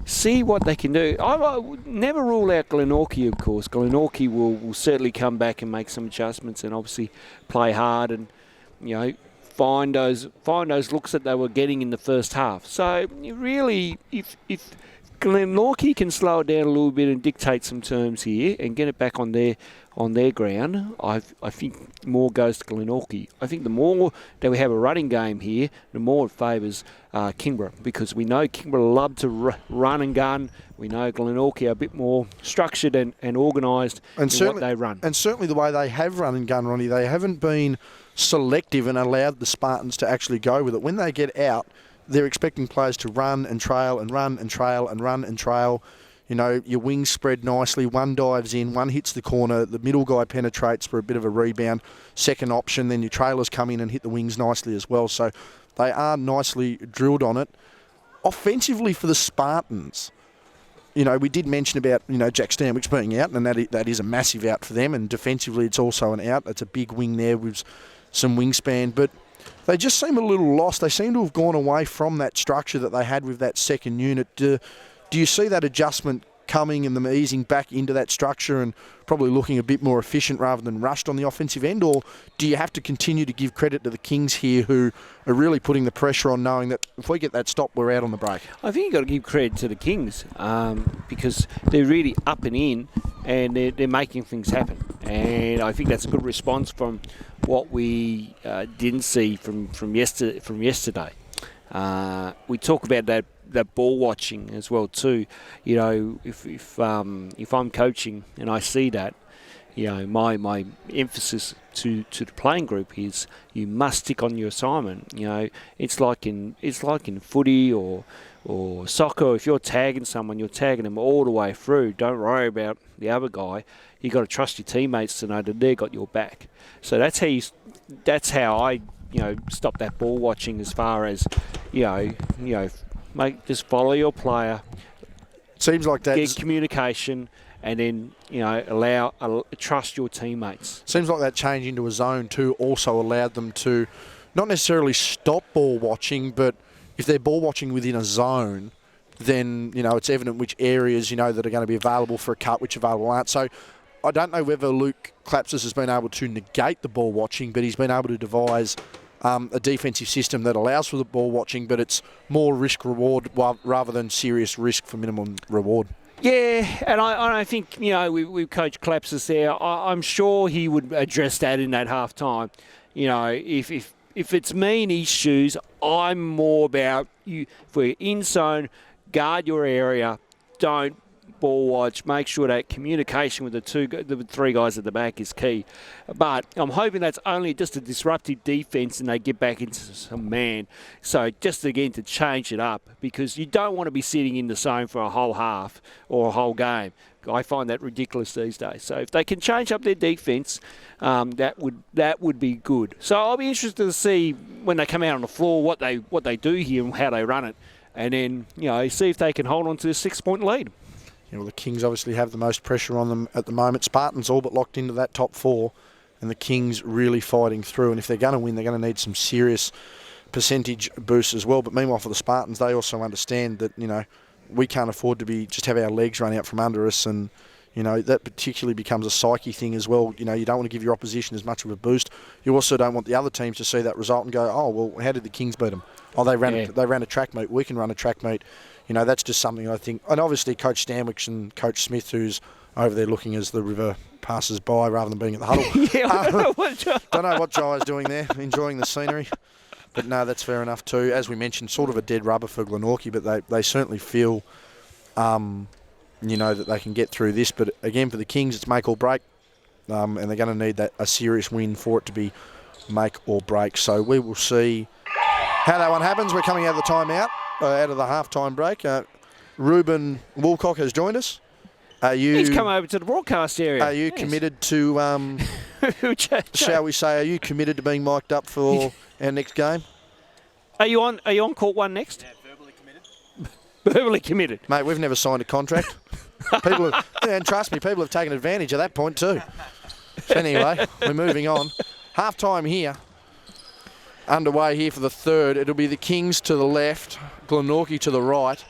see what they can do. I would never rule out Glenorchy, of course. Glenorchy will certainly come back and make some adjustments and obviously play hard and find those looks that they were getting in the first half. So really, if Glenorchy can slow it down a little bit and dictate some terms here and get it back on their ground, I think more goes to Glenorchy. I think the more that we have a running game here, the more it favours Kingborough, because we know Kingborough love to run and gun. We know Glenorchy are a bit more structured and organised in what they run. And certainly the way they have run and gun, Ronnie, they haven't been selective and allowed the Spartans to actually go with it. When they get out, they're expecting players to run and trail and run and trail and run and trail. Your wings spread nicely. One dives in, one hits the corner. The middle guy penetrates for a bit of a rebound. Second option, then your trailers come in and hit the wings nicely as well. So they are nicely drilled on it. Offensively for the Spartans, we did mention about, Jack Stanwicks being out, and that is a massive out for them. And defensively, it's also an out. That's a big wing there with some wingspan. But they just seem a little lost. They seem to have gone away from that structure that they had with that second unit. Do you see that adjustment coming and them easing back into that structure and probably looking a bit more efficient rather than rushed on the offensive end? Or do you have to continue to give credit to the Kings here, who are really putting the pressure on, knowing that if we get that stop, we're out on the break? I think you've got to give credit to the Kings because they're really up and in, and they're making things happen. And I think that's a good response from what we didn't see from yesterday. We talk about that ball watching as well too. If I'm coaching and I see that, my emphasis to the playing group is you must stick on your assignment. It's like in footy or soccer. If you're tagging someone, you're tagging them all the way through. Don't worry about the other guy. You got to trust your teammates to know that they got your back. So that's how I stop that ball watching, as far as just follow your player. Seems like that. Get communication, and then trust your teammates. Seems like that change into a zone too also allowed them to not necessarily stop ball watching, but if they're ball watching within a zone, then it's evident which areas that are going to be available for a cut, which available aren't. So I don't know whether Luke Klapsis has been able to negate the ball watching, but he's been able to devise a defensive system that allows for the ball watching, but it's more risk-reward rather than serious risk for minimum reward. Yeah, and I think, we've coached Klapsis there. I'm sure he would address that in that half-time. If it's me in his shoes, I'm more about you. If we're in zone, guard your area, don't ball watch, make sure that communication with the three guys at the back is key. But I'm hoping that's only just a disruptive defense and they get back into some man. So just again to change it up, because you don't want to be sitting in the zone for a whole half or a whole game. I find that ridiculous these days. So if they can change up their defence, that would be good. So I'll be interested to see when they come out on the floor what they do here and how they run it, and then see if they can hold on to the 6-point lead. The Kings obviously have the most pressure on them at the moment. Spartans all but locked into that top four. and the Kings really fighting through. And if they're going to win, they're going to need some serious percentage boosts as well. But meanwhile, for the Spartans, they also understand that, we can't afford to just have our legs run out from under us, and that particularly becomes a psyche thing as well. You don't want to give your opposition as much of a boost. You also don't want the other teams to see that result and go, oh, well, how did the Kings beat them? Oh, they ran a track meet. We can run a track meet. That's just something I think. And obviously Coach Stanwich and Coach Smith, who's over there looking as the river passes by rather than being at the huddle. Don't know what Jai's doing there, enjoying the scenery. But no, that's fair enough too. As we mentioned, sort of a dead rubber for Glenorchy, but they certainly feel, that they can get through this. But again, for the Kings, it's make or break. And they're going to need a serious win for it to be make or break. So we will see how that one happens. We're coming out of the timeout, out of the half-time break. Ruben Woolcock has joined us. He's come over to the broadcast area. Are you committed to, shall we say, are you committed to being mic'd up for our next game? Are you on court one next? Yeah, verbally committed. Verbally committed. Mate, we've never signed a contract. And trust me, people have taken advantage of that point too. So anyway, we're moving on. Half-time here. Underway here for the third. It'll be the Kings to the left, Glenorchy to the right,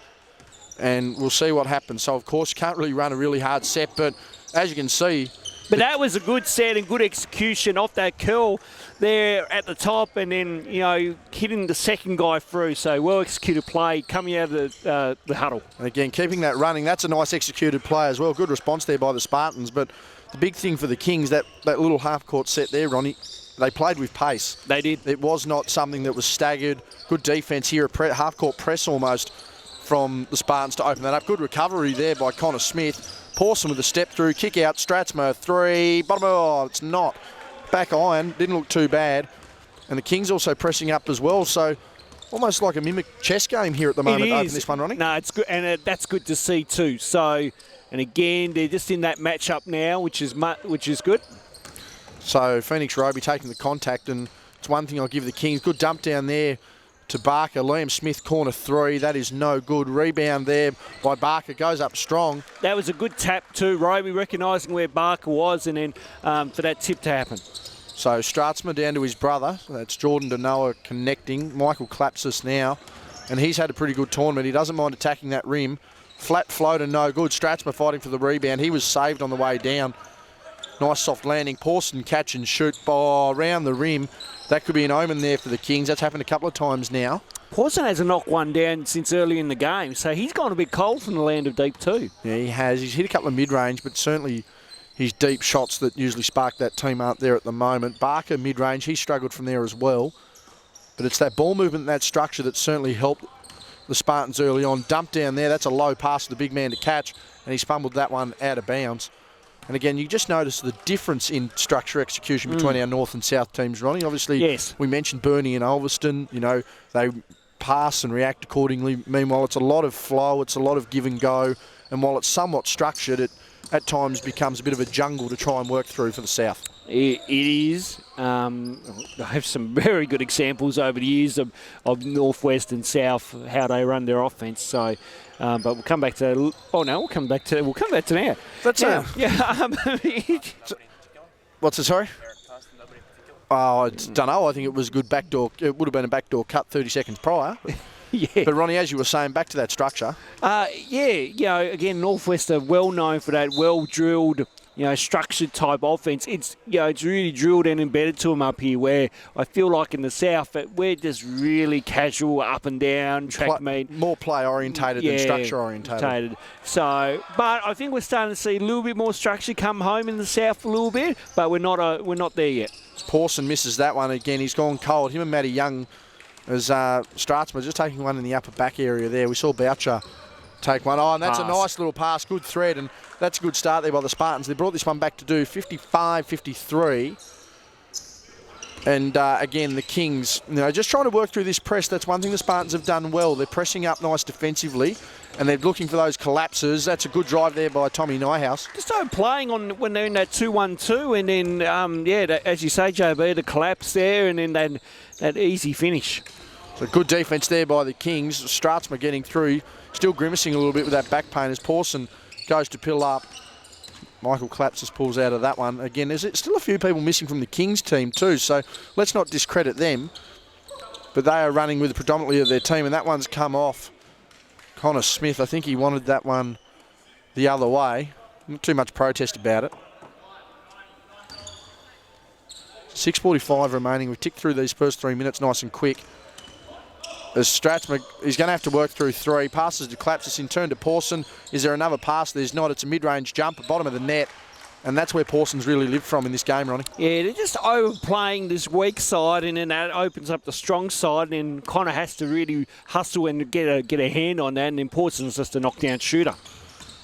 and we'll see what happens. So, of course, you can't really run a really hard set, but as you can see... But that was a good set and good execution off that curl there at the top, and then, hitting the second guy through. So, well-executed play coming out of the huddle. And again, keeping that running, that's a nice executed play as well. Good response there by the Spartans, but the big thing for the Kings, that little half-court set there, Ronnie, they played with pace. They did. It was not something that was staggered. Good defence here, a half-court press almost from the Spartans to open that up. Good recovery there by Connor Smith. Pawson with a step through, kick out, Stratsma, three, bottom, it's not. Back iron, didn't look too bad. And the Kings also pressing up as well, so almost like a mimic chess game here at the moment. Open this one, Ronnie. No, it's good, and that's good to see too. So, and again, they're just in that match-up now, which is good. So Phoenix Roby taking the contact, and it's one thing I'll give the Kings. Good dump down there to Barker. Liam Smith, corner three. That is no good. Rebound there by Barker. Goes up strong. That was a good tap too. Roby recognising where Barker was, and then for that tip to happen. So Stratsma down to his brother. That's Jordan Denoa connecting. Michael Klapsis now, and he's had a pretty good tournament. He doesn't mind attacking that rim. Flat floater, no good. Stratsma fighting for the rebound. He was saved on the way down. Nice soft landing. Pawson catch and shoot around the rim. That could be an omen there for the Kings. That's happened a couple of times now. Pawson hasn't knocked one down since early in the game, so he's gone a bit cold from the land of deep too. Yeah, he has. He's hit a couple of mid-range, but certainly his deep shots that usually spark that team aren't there at the moment. Barker, mid-range, he struggled from there as well. But it's that ball movement and that structure that certainly helped the Spartans early on. Dump down there. That's a low pass to the big man to catch, and he's fumbled that one out of bounds. And again, you just notice the difference in structure execution between our north and south teams, Ronnie. Obviously, yes. We mentioned Burnie and Ulverston. They pass and react accordingly. Meanwhile, it's a lot of flow. It's a lot of give and go. And while it's somewhat structured, it at times becomes a bit of a jungle to try and work through for the south. It is. I have some very good examples over the years of northwest and south how they run their offence. So, but we'll come back to. Oh no, we'll come back to now. That's now, What's it? Sorry. I don't know. I think it was good backdoor. It would have been a backdoor cut 30 seconds prior. Yeah. But Ronnie, as you were saying, back to that structure. Again, Northwest are well known for that, well drilled, structured type offense. It's really drilled and embedded to them up here. Where I feel like in the south, we're just really casual, up and down, track meet, more play orientated than structure orientated. So, but I think we're starting to see a little bit more structure come home in the south a little bit, but we're not there yet. Pawson misses that one again. He's gone cold. Him and Matty Young. As Stratsma just taking one in the upper back area there. We saw Boucher take one. Oh, and that's a nice little pass, good thread, and that's a good start there by the Spartans. They brought this one back to do 55-53. And again, the Kings, just trying to work through this press. That's one thing the Spartans have done well. They're pressing up nice defensively, and they're looking for those collapses. That's a good drive there by Tommy Nyhouse. Just playing on when they're in that 2-1-2, and then, as you say, JB, the collapse there, and then that easy finish. So good defence there by the Kings. Stratsma getting through, still grimacing a little bit with that back pain as Pawson goes to pill up. Michael Klapsis pulls out of that one. Again, there's still a few people missing from the Kings team too, so let's not discredit them. But they are running with predominantly of their team, and that one's come off. Connor Smith, I think he wanted that one the other way. Not too much protest about it. 6:45 remaining. We've ticked through these first 3 minutes nice and quick. As Strathmore, he's going to have to work through three. Passes to Klapsis, in turn to Pawson. Is there another pass? There's not. It's a mid-range jump, bottom of the net. And that's where Pawson's really lived from in this game, Ronnie. Yeah, they're just overplaying this weak side, and then that opens up the strong side, and then Connor has to really hustle and get a hand on that, and then Pawson's just a knockdown shooter.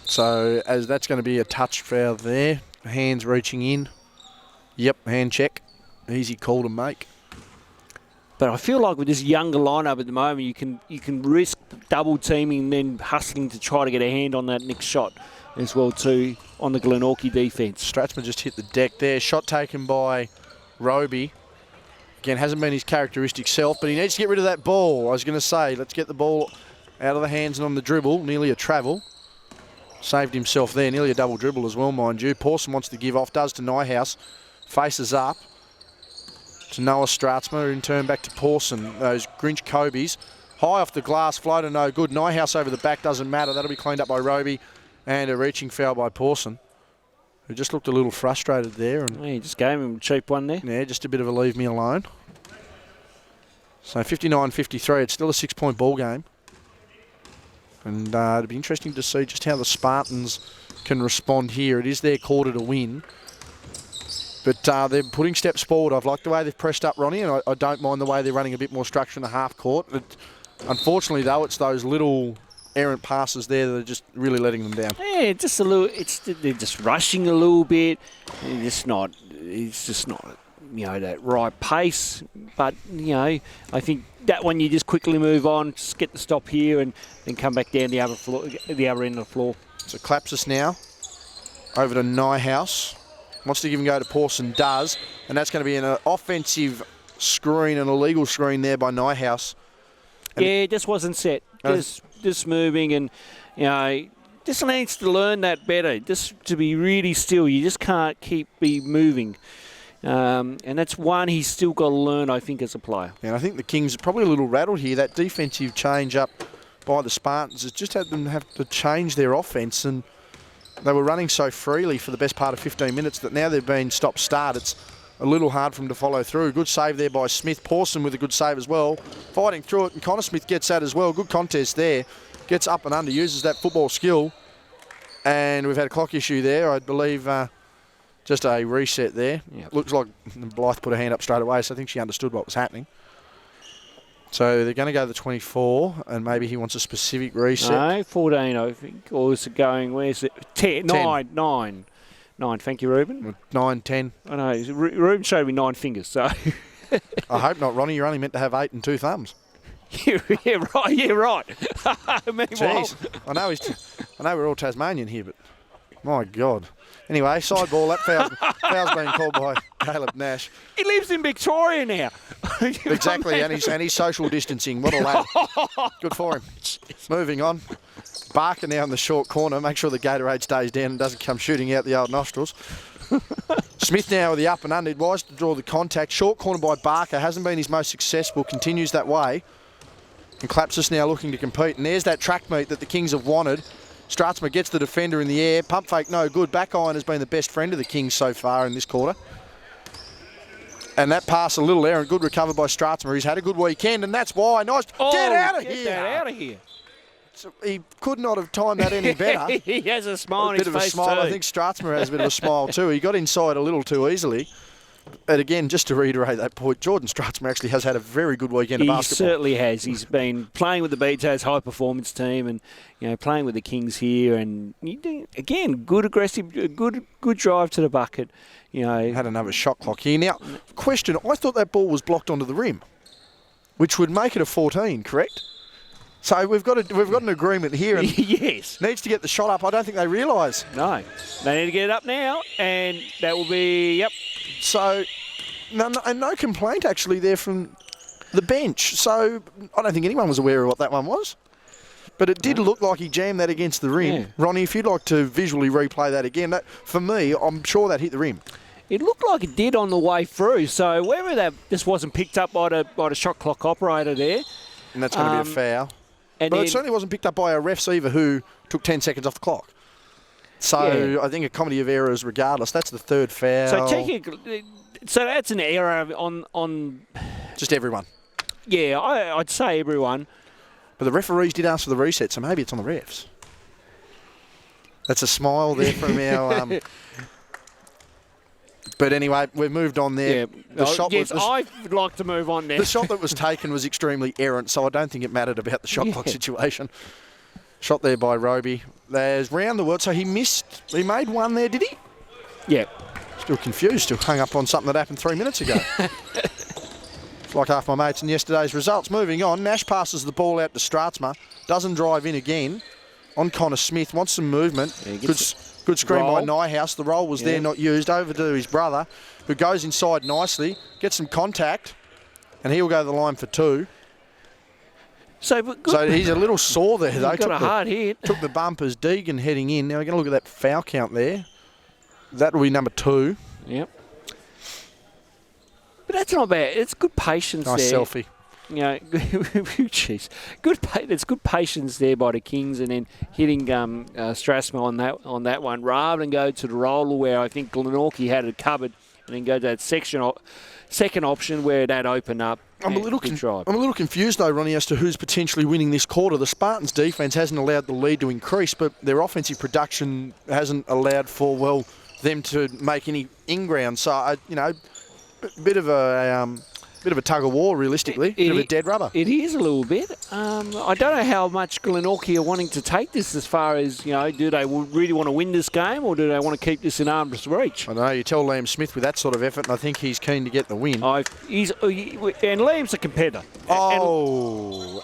So as that's going to be a touch foul there. Hands reaching in. Yep, hand check. Easy call to make. But I feel like with this younger lineup at the moment, you can risk double teaming and then hustling to try to get a hand on that next shot as well too on the Glenorchy defence. Strathmore just hit the deck there. Shot taken by Roby. Again, hasn't been his characteristic self, but he needs to get rid of that ball. I was going to say, let's get the ball out of the hands and on the dribble. Nearly a travel. Saved himself there. Nearly a double dribble as well, mind you. Pawson wants to give off. Does to Nyhouse. Faces up to Noah Strathmore. In turn back to Pawson. Those Grinch Cobies. High off the glass. Floater no good. Nyhouse over the back. Doesn't matter. That'll be cleaned up by Roby. And a reaching foul by Pawson, who just looked a little frustrated there. And yeah, just gave him a cheap one there. Yeah, just a bit of a leave me alone. So 59-53, it's still a 6-point ball game. And it'll be interesting to see just how the Spartans can respond here. It is their quarter to win. But they're putting steps forward. I've liked the way they've pressed up, Ronnie, and I don't mind the way they're running a bit more structure in the half court. But unfortunately, though, it's those little errant passes there that are just really letting them down. Yeah, just a little. They're just rushing a little bit. It's just not, that right pace. But I think that one you just quickly move on, just get the stop here, and then come back down the other end of the floor. So Klapsis now over to Nyhouse. Wants to give and go to Pawson, does, and that's going to be an offensive screen, an illegal screen there by Nyhouse. And it just wasn't set. Just moving, and just needs to learn that better. Just to be really still, you just can't be moving, and that's one he's still got to learn, I think, as a player. And I think the Kings are probably a little rattled here. That defensive change up by the Spartans has just had them have to change their offense, and they were running so freely for the best part of 15 minutes that now they've been stop-start. It's a little hard for them to follow through. Good save there by Smith. Pawson with a good save as well. Fighting through it, and Connor Smith gets that as well. Good contest there. Gets up and under, uses that football skill. And we've had a clock issue there. I believe just a reset there. Yep. Looks like Blythe put her hand up straight away, so I think she understood what was happening. So they're going to go to the 24, and maybe he wants a specific reset. No, 14, I think. Or is it going, where's it? 10. 9. 9, thank you, Ruben. 9, 10. I know, Ruben showed me 9 fingers, so. I hope not, Ronnie. You're only meant to have 8 and 2 thumbs. Yeah, right. Meanwhile. Jeez, I know we're all Tasmanian here, but my God. Anyway, side ball, that foul's being called by Caleb Nash. He lives in Victoria now. Exactly, and he's social distancing. What a lad. Good for him. Moving on. Barker now in the short corner. Make sure the Gatorade stays down and doesn't come shooting out the old nostrils. Smith now with the up and under. Wise to draw the contact. Short corner by Barker. Hasn't been his most successful. Continues that way. And Klapsis now looking to compete. And there's that track meet that the Kings have wanted. Strathmore gets the defender in the air. Pump fake no good. Back iron has been the best friend of the Kings so far in this quarter. And that pass a little errant. Good recover by Strathmore. He's had a good weekend, and that's why. Nice. Get out of here. Get out of here. So he could not have timed that any better. He has a smile on his face. A bit of a smile. Too. I think Strathmore has a bit of a smile too. He got inside a little too easily. But again, just to reiterate that point, Jordan Strathmore actually has had a very good weekend of basketball. He certainly has. He's been playing with the BTO's high performance team, and playing with the Kings here, and again, good aggressive, good drive to the bucket. Had another shot clock here. Now, question: I thought that ball was blocked onto the rim, which would make it a 14, correct? So we've got an agreement here. And yes. Needs to get the shot up. I don't think they realise. No. They need to get it up now, and that will be, yep. So, no complaint actually there from the bench. So I don't think anyone was aware of what that one was. But it did look like he jammed that against the rim. Yeah. Ronnie, if you'd like to visually replay that again, that, for me, I'm sure that hit the rim. It looked like it did on the way through. So whether that this wasn't picked up by the shot clock operator there. And that's going to be a foul. But it certainly wasn't picked up by our refs either, who took 10 seconds off the clock. So I think a comedy of errors regardless. That's the third foul. So that's an error on just everyone. Yeah, I'd say everyone. But the referees did ask for the reset, so maybe it's on the refs. That's a smile there from our... But anyway, we've moved on there. Yeah. I'd like to move on there. The shot that was taken was extremely errant, so I don't think it mattered about the shot clock situation. Shot there by Roby. There's round the world. So he missed. He made one there, did he? Yeah. Still confused. Still hung up on something that happened 3 minutes ago. It's like half my mates in yesterday's results. Moving on. Nash passes the ball out to Stratsma. Doesn't drive in again. On Connor Smith. Wants some movement. Yeah, good screen by Nyhouse. The roll was there, not used. Over to his brother, who goes inside nicely. Gets some contact. And he'll go to the line for 2. So he's a little sore there, though. Got a hard hit. Took the bump as Deegan heading in. Now we're going to look at that foul count there. That will be number 2. Yep. But that's not bad. It's good patience there. Nice selfie. You know, jeez. It's good patience there by the Kings, and then hitting Strathmore on that one, rather than go to the roller where I think Glenorchy had it covered, and then go to that second option where that opened up. I'm a little confused though, Ronnie, as to who's potentially winning this quarter. The Spartans' defence hasn't allowed the lead to increase, but their offensive production hasn't allowed for them to make any in-ground. So a bit of a tug of war, realistically. Bit of a dead rubber. It is a little bit. I don't know how much Glenorchy are wanting to take this, as far as, do they really want to win this game, or do they want to keep this in arm's reach? I know, you tell Liam Smith with that sort of effort, and I think he's keen to get the win. And Liam's a competitor.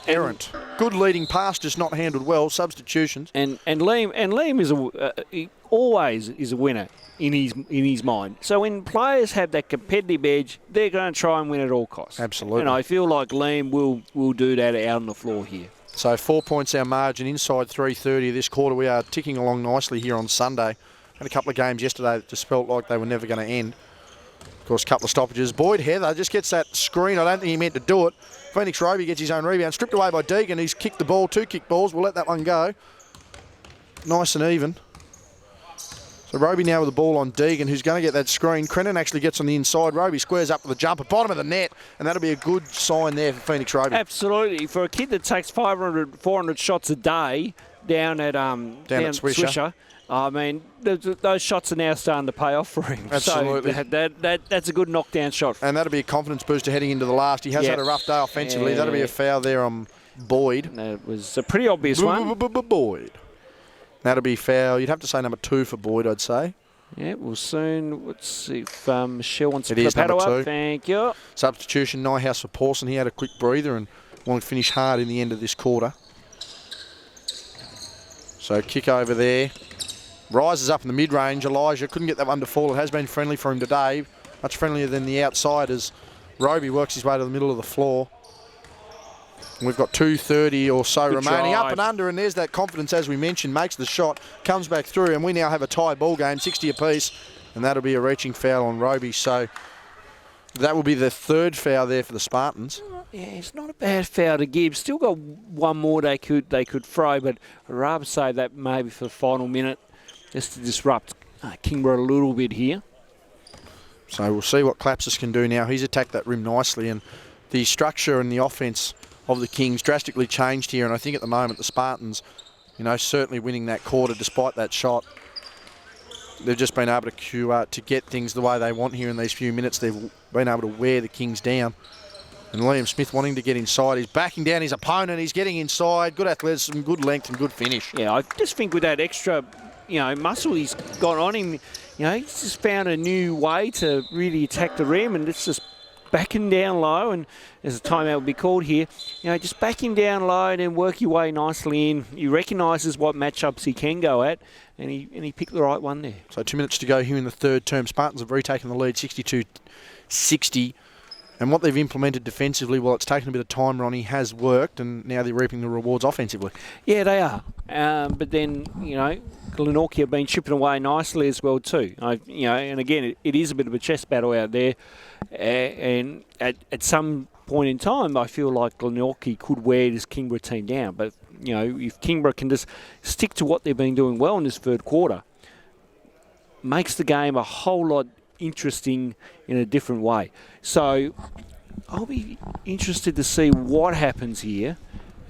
Errant. Good leading pass, just not handled well. Substitutions. And Liam is always is a winner in his mind. So when players have that competitive edge, they're going to try and win at all costs. Absolutely. And I feel like Liam will do that out on the floor here. So 4 points our margin inside 3:30 of this quarter. We are ticking along nicely here on Sunday. Had a couple of games yesterday that just felt like they were never going to end. Of course, a couple of stoppages. Boyd Heather just gets that screen. I don't think he meant to do it. Phoenix Roby gets his own rebound. Stripped away by Deegan. He's kicked the ball. 2 kick balls. We'll let that one go. Nice and even. So Roby now with the ball on Deegan, who's going to get that screen. Crennan actually gets on the inside. Roby squares up with the jumper, bottom of the net, and that'll be a good sign there for Phoenix Roby. Absolutely. For a kid that takes 400 shots a day down at Swisher, I mean, those shots are now starting to pay off for him. Absolutely. So that's a good knockdown shot. And that'll be a confidence booster heading into the last. He has had a rough day offensively. That'll be a foul there on Boyd. That was a pretty obvious one. Boyd. That'll be foul. You'd have to say number 2 for Boyd, I'd say. Yeah, we'll soon. Let's see if Michelle wants to put a paddle up. Thank you. Substitution, Nyhouse for Pawson. He had a quick breather and wanted to finish hard in the end of this quarter. So kick over there. Rises up in the mid-range. Elijah couldn't get that one to fall. It has been friendly for him today. Much friendlier than the outside as Roby works his way to the middle of the floor. We've got 2:30 or so remaining. Up and under, and there's that confidence, as we mentioned, makes the shot, comes back through, and we now have a tie ball game, 60 apiece, and that'll be a reaching foul on Roby. So that will be the 3rd foul there for the Spartans. Yeah, it's not a bad foul to give. Still got one more they could throw, but I'd rather save that maybe for the final minute, just to disrupt Kingborough a little bit here. So we'll see what Klapsis can do now. He's attacked that rim nicely, and the structure and the offence of the Kings drastically changed here, and I think at the moment the Spartans, certainly winning that quarter despite that shot. They've just been able to get things the way they want here in these few minutes. They've been able to wear the Kings down. And Liam Smith wanting to get inside. He's backing down his opponent. He's getting inside. Good athleticism, good length, and good finish. Yeah, I just think with that extra, muscle he's got on him, he's just found a new way to really attack the rim, and it's just back him down low, and there's a timeout will be called here. Just back him down low and then work your way nicely in. He recognises what matchups he can go at, and he picked the right one there. So 2 minutes to go here in the 3rd term. Spartans have retaken the lead, 62-60. And what they've implemented defensively, well, it's taken a bit of time, Ronnie, has worked, and now they're reaping the rewards offensively. Yeah, they are. But then, Glenorchy have been chipping away nicely as well too. And again, it is a bit of a chess battle out there. And at some point in time, I feel like Glenorchy could wear this Kingborough team down. But, if Kingborough can just stick to what they've been doing well in this third quarter, makes the game a whole lot interesting in a different way. So I'll be interested to see what happens here.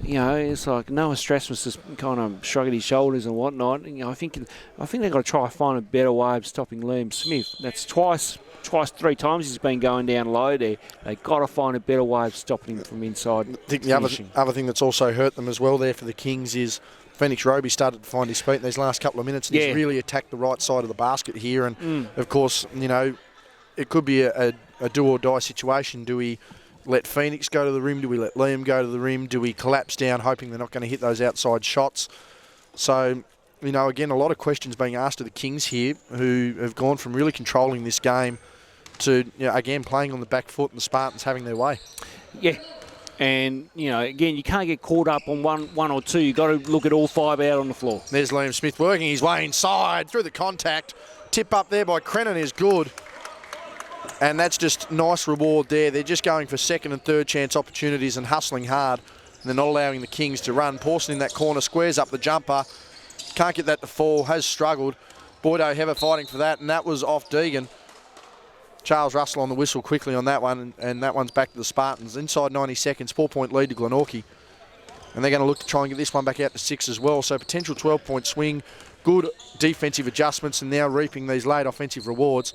It's like Noah Strasmus just kind of shrugging his shoulders and whatnot. I think they've got to try to find a better way of stopping Liam Smith. That's three times he's been going down low there. They've got to find a better way of stopping him from inside. I think the other thing that's also hurt them as well there for the Kings is Phoenix Roby started to find his feet in these last couple of minutes, and he's really attacked the right side of the basket here. And of course, it could be a do or die situation. Do we let Phoenix go to the rim? Do we let Liam go to the rim? Do we collapse down, hoping they're not going to hit those outside shots? So, again, a lot of questions being asked of the Kings here, who have gone from really controlling this game to, again, playing on the back foot and the Spartans having their way. Yeah. And, again, you can't get caught up on one or two. You've got to look at all five out on the floor. There's Liam Smith working his way inside through the contact. Tip up there by Crennan is good. And that's just nice reward there. They're just going for second and third chance opportunities and hustling hard. And they're not allowing the Kings to run. Pawson in that corner squares up the jumper. Can't get that to fall. Has struggled. Boydo Hever fighting for that. And that was off Deegan. Charles Russell on the whistle quickly on that one, and that one's back to the Spartans. Inside 90 seconds, 4-point lead to Glenorchy. And they're going to look to try and get this one back out to 6 as well. So potential 12-point swing, good defensive adjustments, and now reaping these late offensive rewards.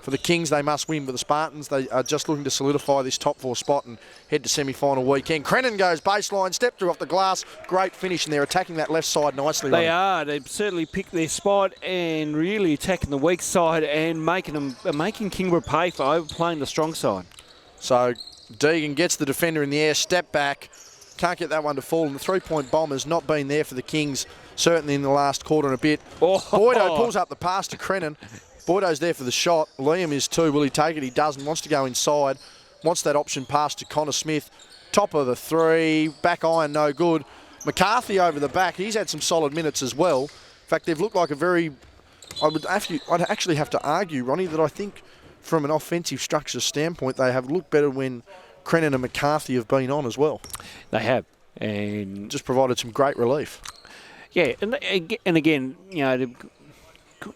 For the Kings, they must win, but the Spartans, they are just looking to solidify this top 4 spot and head to semi-final weekend. Crennan goes baseline, step through off the glass. Great finish, and they're attacking that left side nicely. They are. They've certainly picked their spot and really attacking the weak side and making Kingborough pay for overplaying the strong side. So Deegan gets the defender in the air, step back. Can't get that one to fall, and the 3-point bomb has not been there for the Kings, certainly in the last quarter and a bit. Boydo pulls up the pass to Crennan. Boydo's there for the shot. Liam is too. Will he take it? He doesn't. Wants to go inside. Wants that option pass to Connor Smith. Top of the 3. Back iron, no good. McCarthy over the back. He's had some solid minutes as well. In fact, they've looked like a very... I'd actually have to argue, Ronnie, that I think from an offensive structure standpoint, they have looked better when Crennan and McCarthy have been on as well. They have. And just provided some great relief. Yeah, and again,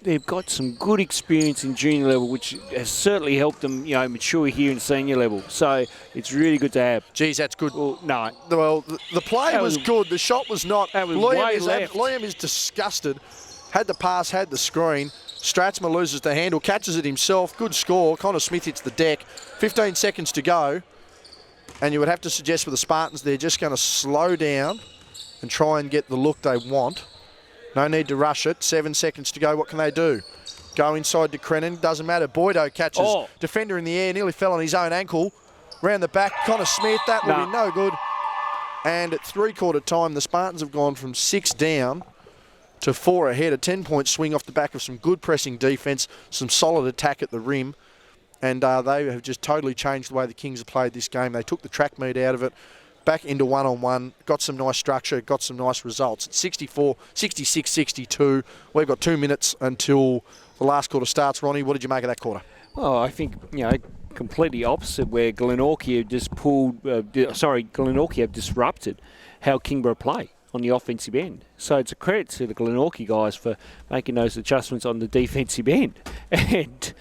they've got some good experience in junior level, which has certainly helped them, mature here in senior level. So it's really good to have. Geez, that's good. Well, no. Well, the play was good. The shot was not. Liam is disgusted. Had the pass, had the screen. Stratsma loses the handle, catches it himself. Good score. Connor Smith hits the deck. 15 seconds to go. And you would have to suggest for the Spartans, they're just going to slow down and try and get the look they want. No need to rush it. 7 seconds to go. What can they do? Go inside to Crennan. Doesn't matter. Boydo catches. Defender in the air. Nearly fell on his own ankle. Round the back. Connor Smith. That will be no good. And at 3-quarter time, the Spartans have gone from 6 down to 4 ahead. A 10-point swing off the back of some good pressing defence. Some solid attack at the rim. And they have just totally changed the way the Kings have played this game. They took the track meet out of it. Back into one-on-one, got some nice structure, got some nice results. It's 66-62. We've got 2 minutes until the last quarter starts. Ronnie, what did you make of that quarter? Well, I think, completely opposite where Glenorchy have just Glenorchy have disrupted how Kingborough play on the offensive end. So it's a credit to the Glenorchy guys for making those adjustments on the defensive end. And,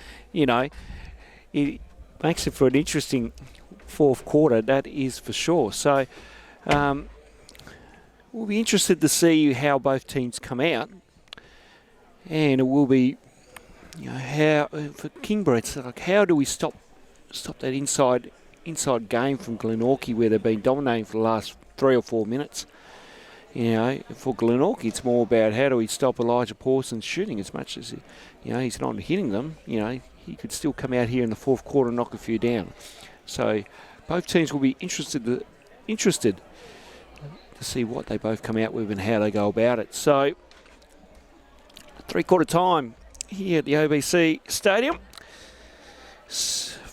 it makes it for an interesting fourth quarter, that is for sure. So we'll be interested to see how both teams come out, and it will be, how for Kingborough, it's like how do we stop that inside game from Glenorchy where they've been dominating for the last 3 or 4 minutes. For Glenorchy, it's more about how do we stop Elijah Pawson's shooting as much as he's not hitting them. He could still come out here in the fourth quarter and knock a few down. So both teams will be interested to see what they both come out with and how they go about it. So 3-quarter time here at the OBC Stadium.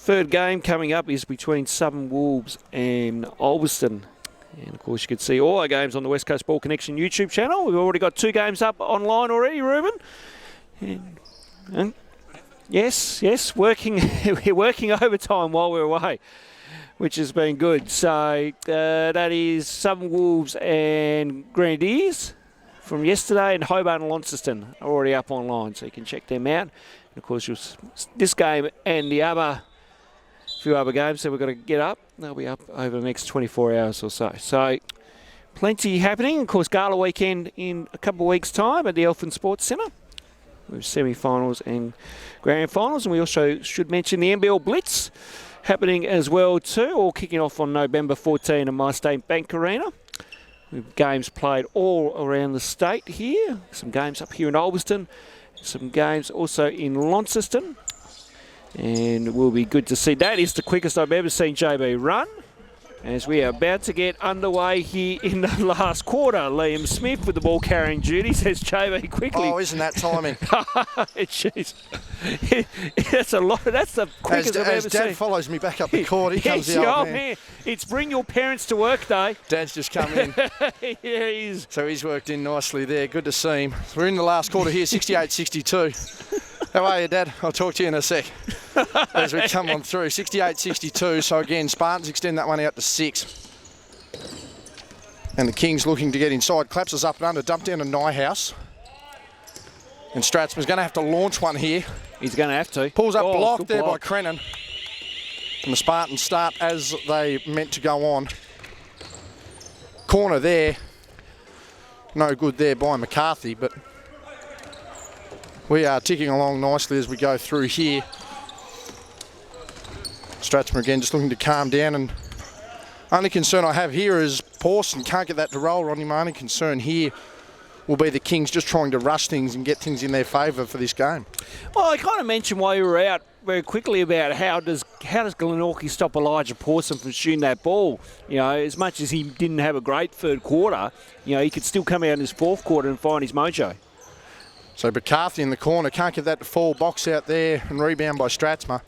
third game coming up is between Southern Wolves and Ulverston. And, of course, you can see all our games on the West Coast Ball Connection YouTube channel. We've already got 2 games up online already, Ruben. And yes, working we're working overtime while we're away, which has been good. So that is Southern Wolves and Grenadiers from yesterday, and Hobart and Launceston are already up online, so you can check them out. And, of course, this game and the few other games that we've got to get up, they'll be up over the next 24 hours or so. So plenty happening. Of course, Gala weekend in a couple of weeks' time at the Elfin Sports Centre with semi-finals and grand finals. And we also should mention the NBL Blitz happening as well too, all kicking off on November 14 at MyState Bank Arena. With games played all around the state here. Some games up here in Ulverston, some games also in Launceston. And it will be good to see. That is the quickest I've ever seen JB run, as we are about to get underway here in the last quarter. Liam Smith with the ball carrying duty, says JB quickly. Oh, isn't that timing? Jeez. That's a lot. That's the quickest I've ever seen. Dad follows me back up the court, he comes yes, the old man. It's bring your parents to work day. Dad's just come in. Yeah, he is. So he's worked in nicely there. Good to see him. We're in the last quarter here, 68-62. How are you, Dad? I'll talk to you in a sec. As we come on through, 68-62. So again, Spartans extend that one out to 6. And the Kings looking to get inside. Collapses up and under, dump down to Nyhouse. And Stratsman's going to have to launch one here. He's going to have to. Pulls up blocked there block by Crennan. And the Spartans start as they meant to go on. Corner there. No good there by McCarthy, but we are ticking along nicely as we go through here. Stratsman again just looking to calm down, and only concern I have here is Pawson can't get that to roll. Ronnie, my only concern here will be the Kings just trying to rush things and get things in their favour for this game. Well, I kind of mentioned while you were out very quickly about how does Glenorchy stop Elijah Pawson from shooting that ball. You know, as much as he didn't have a great third quarter, you know, he could still come out in his fourth quarter and find his mojo. So McCarthy in the corner, can't get that to fall. Box out there and rebound by Stratsma,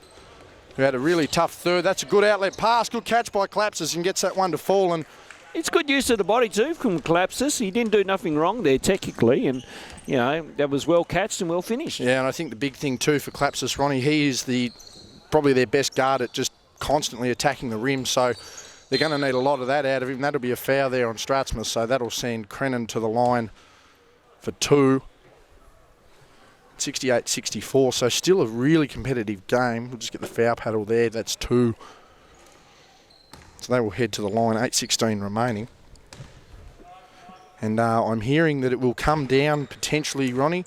who had a really tough third. That's a good outlet pass, good catch by Collapses and gets that one to fall. And it's good use of the body too from Collapses. He didn't do nothing wrong there technically, and you know that was well catched and well finished. Yeah, and I think the big thing too for Collapses, Ronnie, he is probably their best guard at just constantly attacking the rim. So they're going to need a lot of that out of him. That'll be a foul there on Stratsma, so that'll send Crennan to the line for 2. 68-64, so still a really competitive game. We'll just get the foul paddle there. That's 2. So they will head to the line, 8:16 remaining. And I'm hearing that it will come down potentially, Ronnie,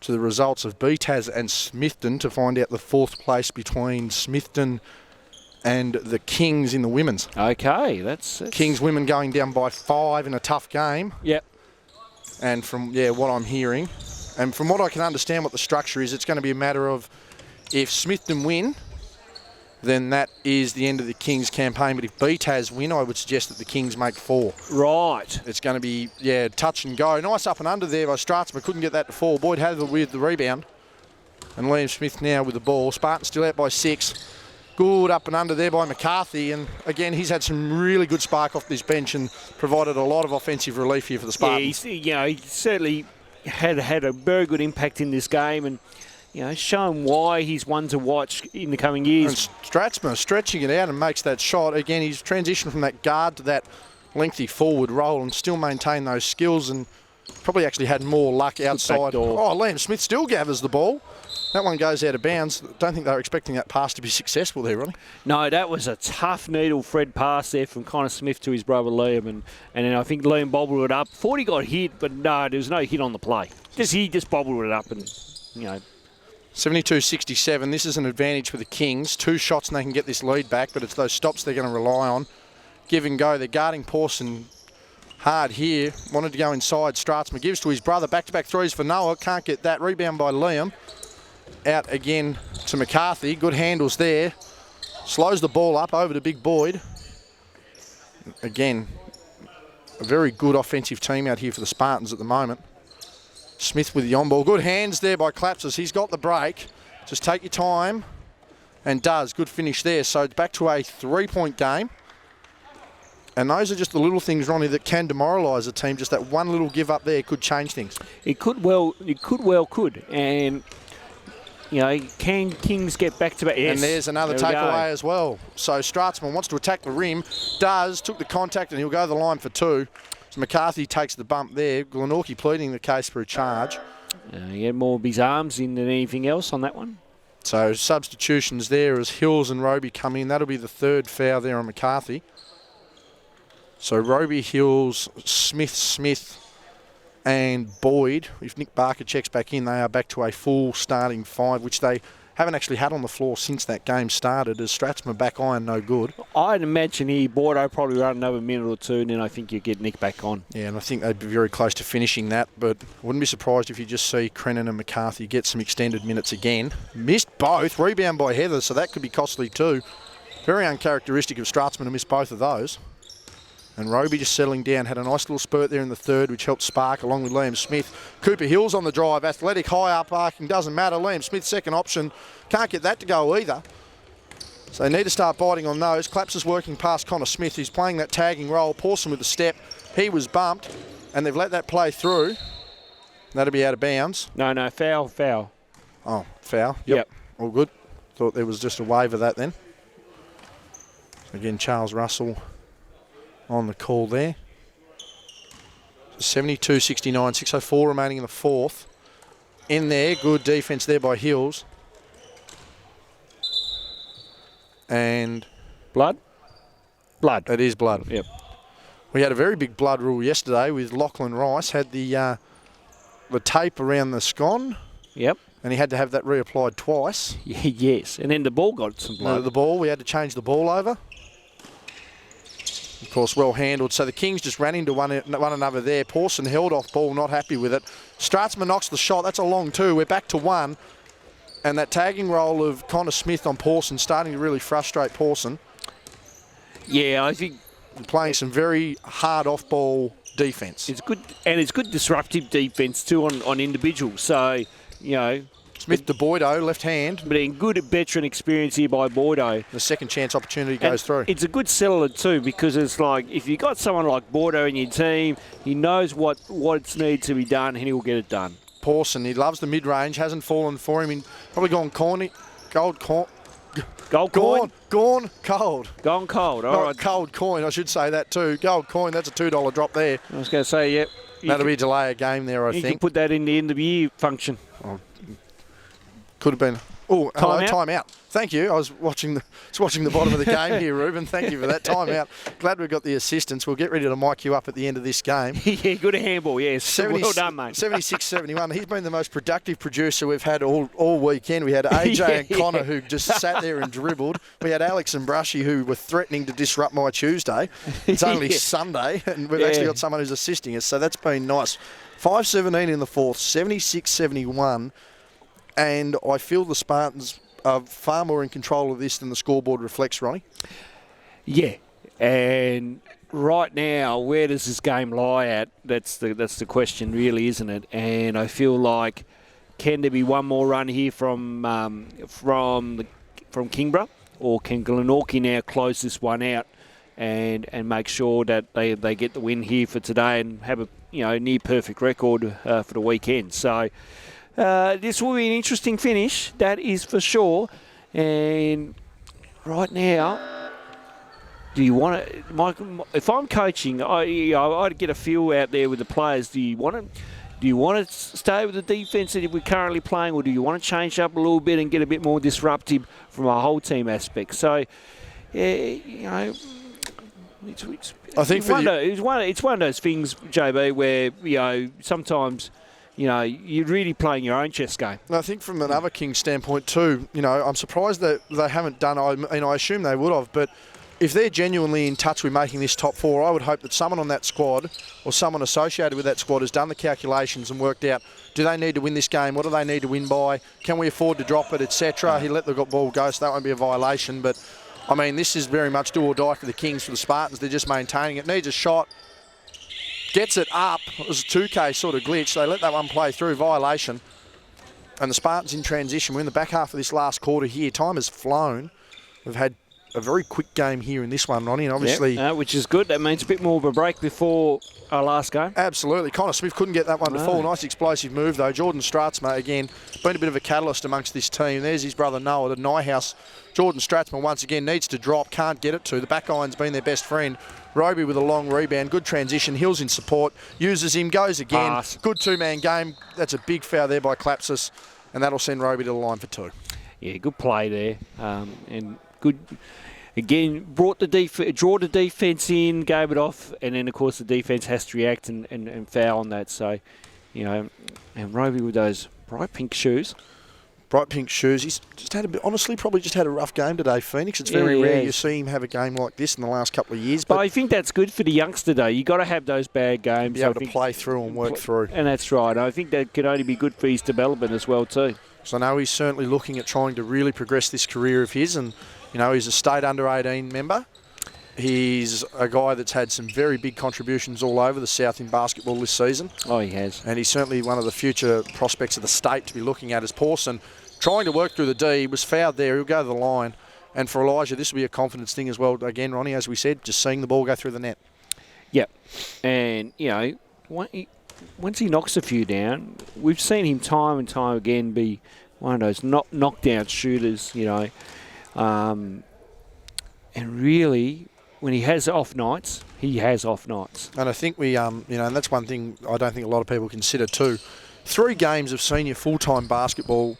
to the results of BTAS and Smithton to find out the 4th place between Smithton and the Kings in the women's. Okay, that's Kings women going down by 5 in a tough game. Yep. And from what I'm hearing, and from what I can understand what the structure is, it's going to be a matter of if Smithton win, then that is the end of the Kings campaign. But if BTAS win, I would suggest that the Kings make 4. Right. It's going to be, touch and go. Nice up and under there by Stratsma. Couldn't get that to fall. Boyd Hather with the rebound. And Liam Smith now with the ball. Spartan still out by 6. Good up and under there by McCarthy. And again, he's had some really good spark off this bench and provided a lot of offensive relief here for the Spartans. Yeah, he certainly had a very good impact in this game, and shown why he's one to watch in the coming years. And Stratsma stretching it out and makes that shot. Again, he's transitioned from that guard to that lengthy forward roll and still maintained those skills, and probably actually had more luck outside. Oh, Liam Smith still gathers the ball. That one goes out of bounds. Don't think they were expecting that pass to be successful there, Ronnie. No, that was a tough needle thread pass there from Connor Smith to his brother Liam, and then I think Liam bobbled it up. Thought he got hit, but no, there was no hit on the play. He just bobbled it up, and 72-67. This is an advantage for the Kings. 2 shots and they can get this lead back, but it's those stops they're going to rely on. Give and go. They're guarding Pawson hard here. Wanted to go inside. Stratsma gives to his brother. Back-to-back threes for Noah. Can't get that. Rebound by Liam. Out again to McCarthy. Good handles there. Slows the ball up over to Big Boyd. Again, a very good offensive team out here for the Spartans at the moment. Smith with the on-ball. Good hands there by Collapses. He's got the break. Just take your time. and does. Good finish there. So it's back to a 3-point game. And those are just the little things, Ronnie, that can demoralise a team. Just that one little give up there could change things. It could. And, can Kings get back to back? Yes. And there's another takeaway as well. So Stratzman wants to attack the rim. Took the contact, and he'll go to the line for 2. So McCarthy takes the bump there. Glenorchy pleading the case for a charge. He had more of his arms in than anything else on that one. So substitutions there as Hills and Roby come in. That'll be the 3rd foul there on McCarthy. So Roby, Hills, Smith and Boyd. If Nick Barker checks back in, they are back to a full starting 5, which they haven't actually had on the floor since that game started, as Stratzman back iron no good. I'd imagine Boyd probably run another minute or 2, and then I think you get Nick back on. Yeah, and I think they'd be very close to finishing that, but I wouldn't be surprised if you just see Crennan and McCarthy get some extended minutes again. Missed both. Rebound by Heather, so that could be costly too. Very uncharacteristic of Stratzman to miss both of those. And Roby just settling down, had a nice little spurt there in the 3rd, which helped spark along with Liam Smith. Cooper Hills on the drive, athletic, high up arcing, doesn't matter. Liam Smith, second option, can't get that to go either. So they need to start biting on those. Claps is working past Connor Smith, who's playing that tagging role. Pawson with the step, he was bumped, and they've let that play through. That'll be out of bounds. No, foul. Oh, foul? Yep. All good. Thought there was just a waiver that then. So again, Charles Russell on the call there. So 72-69, 6:04 remaining in the 4th. In there, good defence there by Hills. And blood? It is blood. Yep. We had a very big blood rule yesterday with Lachlan Rice. Had the tape around the scone. Yep. And he had to have that reapplied twice. Yes, and then the ball got some blood. The ball, we had to change the ball over. Of course, well handled. So the Kings just ran into one another there. Pawson held off ball, not happy with it. Stratzman knocks the shot. That's a long 2. We're back to 1. And that tagging role of Connor Smith on Pawson starting to really frustrate Pawson. Yeah, I think... And playing some very hard off-ball defence. It's good, and it's good disruptive defence too on individuals. So, Smith to Boydo, left hand. But in good veteran experience here by Boydo. The second chance opportunity goes through. It's a good settler too, because it's like if you got someone like Boydo in your team, he knows what needs to be done and he will get it done. Pawson, he loves the mid-range, hasn't fallen for him. Probably gone cold. Gone cold. All right. Cold coin, I should say that too. Gold coin, that's a $2 drop there. I was going to say, yep. That'll be a delay a game there, I think. You can put that in the end of the year function. Could have been. Oh, hello, time out. Thank you. I was watching the bottom of the game here, Ruben. Thank you for that time out. Glad we got the assistance. We'll get ready to mic you up at the end of this game. Yeah, good handball, yes. Well done, mate. 76-71. He's been the most productive producer we've had all weekend. We had AJ and Connor who just sat there and dribbled. We had Alex and Brushy who were threatening to disrupt my Tuesday. It's only Sunday, and we've actually got someone who's assisting us, so that's been nice. 5:17 in the 4th, 76-71. And I feel the Spartans are far more in control of this than the scoreboard reflects, Ronnie. Yeah, and right now, where does this game lie at? That's the question, really, isn't it? And I feel like, can there be one more run here from Kingborough, or can Glenorchy now close this one out and make sure that they get the win here for today and have a near perfect record for the weekend? So. This will be an interesting finish, that is for sure. And right now, do you want to? If I'm coaching, I'd get a feel out there with the players. Do you want to stay with the defence that we're currently playing, or do you want to change up a little bit and get a bit more disruptive from a whole team aspect? So, it's one of those things, JB, where sometimes. You're really playing your own chess game. I think from another Kings standpoint too, I'm surprised that they haven't done, I assume they would have, but if they're genuinely in touch with making this top 4, I would hope that someone on that squad or someone associated with that squad has done the calculations and worked out, do they need to win this game? What do they need to win by? Can we afford to drop it, etc.? He let the ball go, so that won't be a violation. But, this is very much do or die for the Kings. For the Spartans, they're just maintaining it. Needs a shot. Gets it up. It was a 2K sort of glitch. They let that one play through. Violation. And the Spartans in transition. We're in the back half of this last quarter here. Time has flown. We've had a very quick game here in this one, Ronnie, and obviously... which is good. That means a bit more of a break before our last game. Absolutely. Connor Smith couldn't get that one to fall. Nice explosive move, though. Jordan Stratzma, again, been a bit of a catalyst amongst this team. There's his brother Noah, the Nyhouse. Jordan Stratzma, once again, needs to drop, can't get it to. The back iron's been their best friend. Roby with a long rebound, good transition. Hills in support, uses him, goes again. Pass. Good two-man game. That's a big foul there by Klapsis, and that'll send Roby to the line for 2. Yeah, good play there. And good... Again, draw the defence in, gave it off, and then, of course, the defence has to react and foul on that. So, you know, and Roby with those bright pink shoes. Bright pink shoes. He's just had honestly, probably just had a rough game today, Phoenix. It's very rare you see him have a game like this in the last couple of years. But I think that's good for the youngster, though. You've got to have those bad games. Be able to play through and work through. And that's right. I think that can only be good for his development as well, too. So I know he's certainly looking at trying to really progress this career of his, and you know, he's a state under-18 member. He's a guy that's had some very big contributions all over the South in basketball this season. Oh, he has. And he's certainly one of the future prospects of the state to be looking at as Pawson. Trying to work through the D, was fouled there, he'll go to the line. And for Elijah, this will be a confidence thing as well. Again, Ronnie, as we said, just seeing the ball go through the net. Yep. And, you know, once he knocks a few down, we've seen him time and time again be one of those knockdown shooters, you know. And really, when he has off nights, he has off nights. And I think we, you know, and that's one thing I don't think a lot of people consider too. 3 games of senior full-time basketball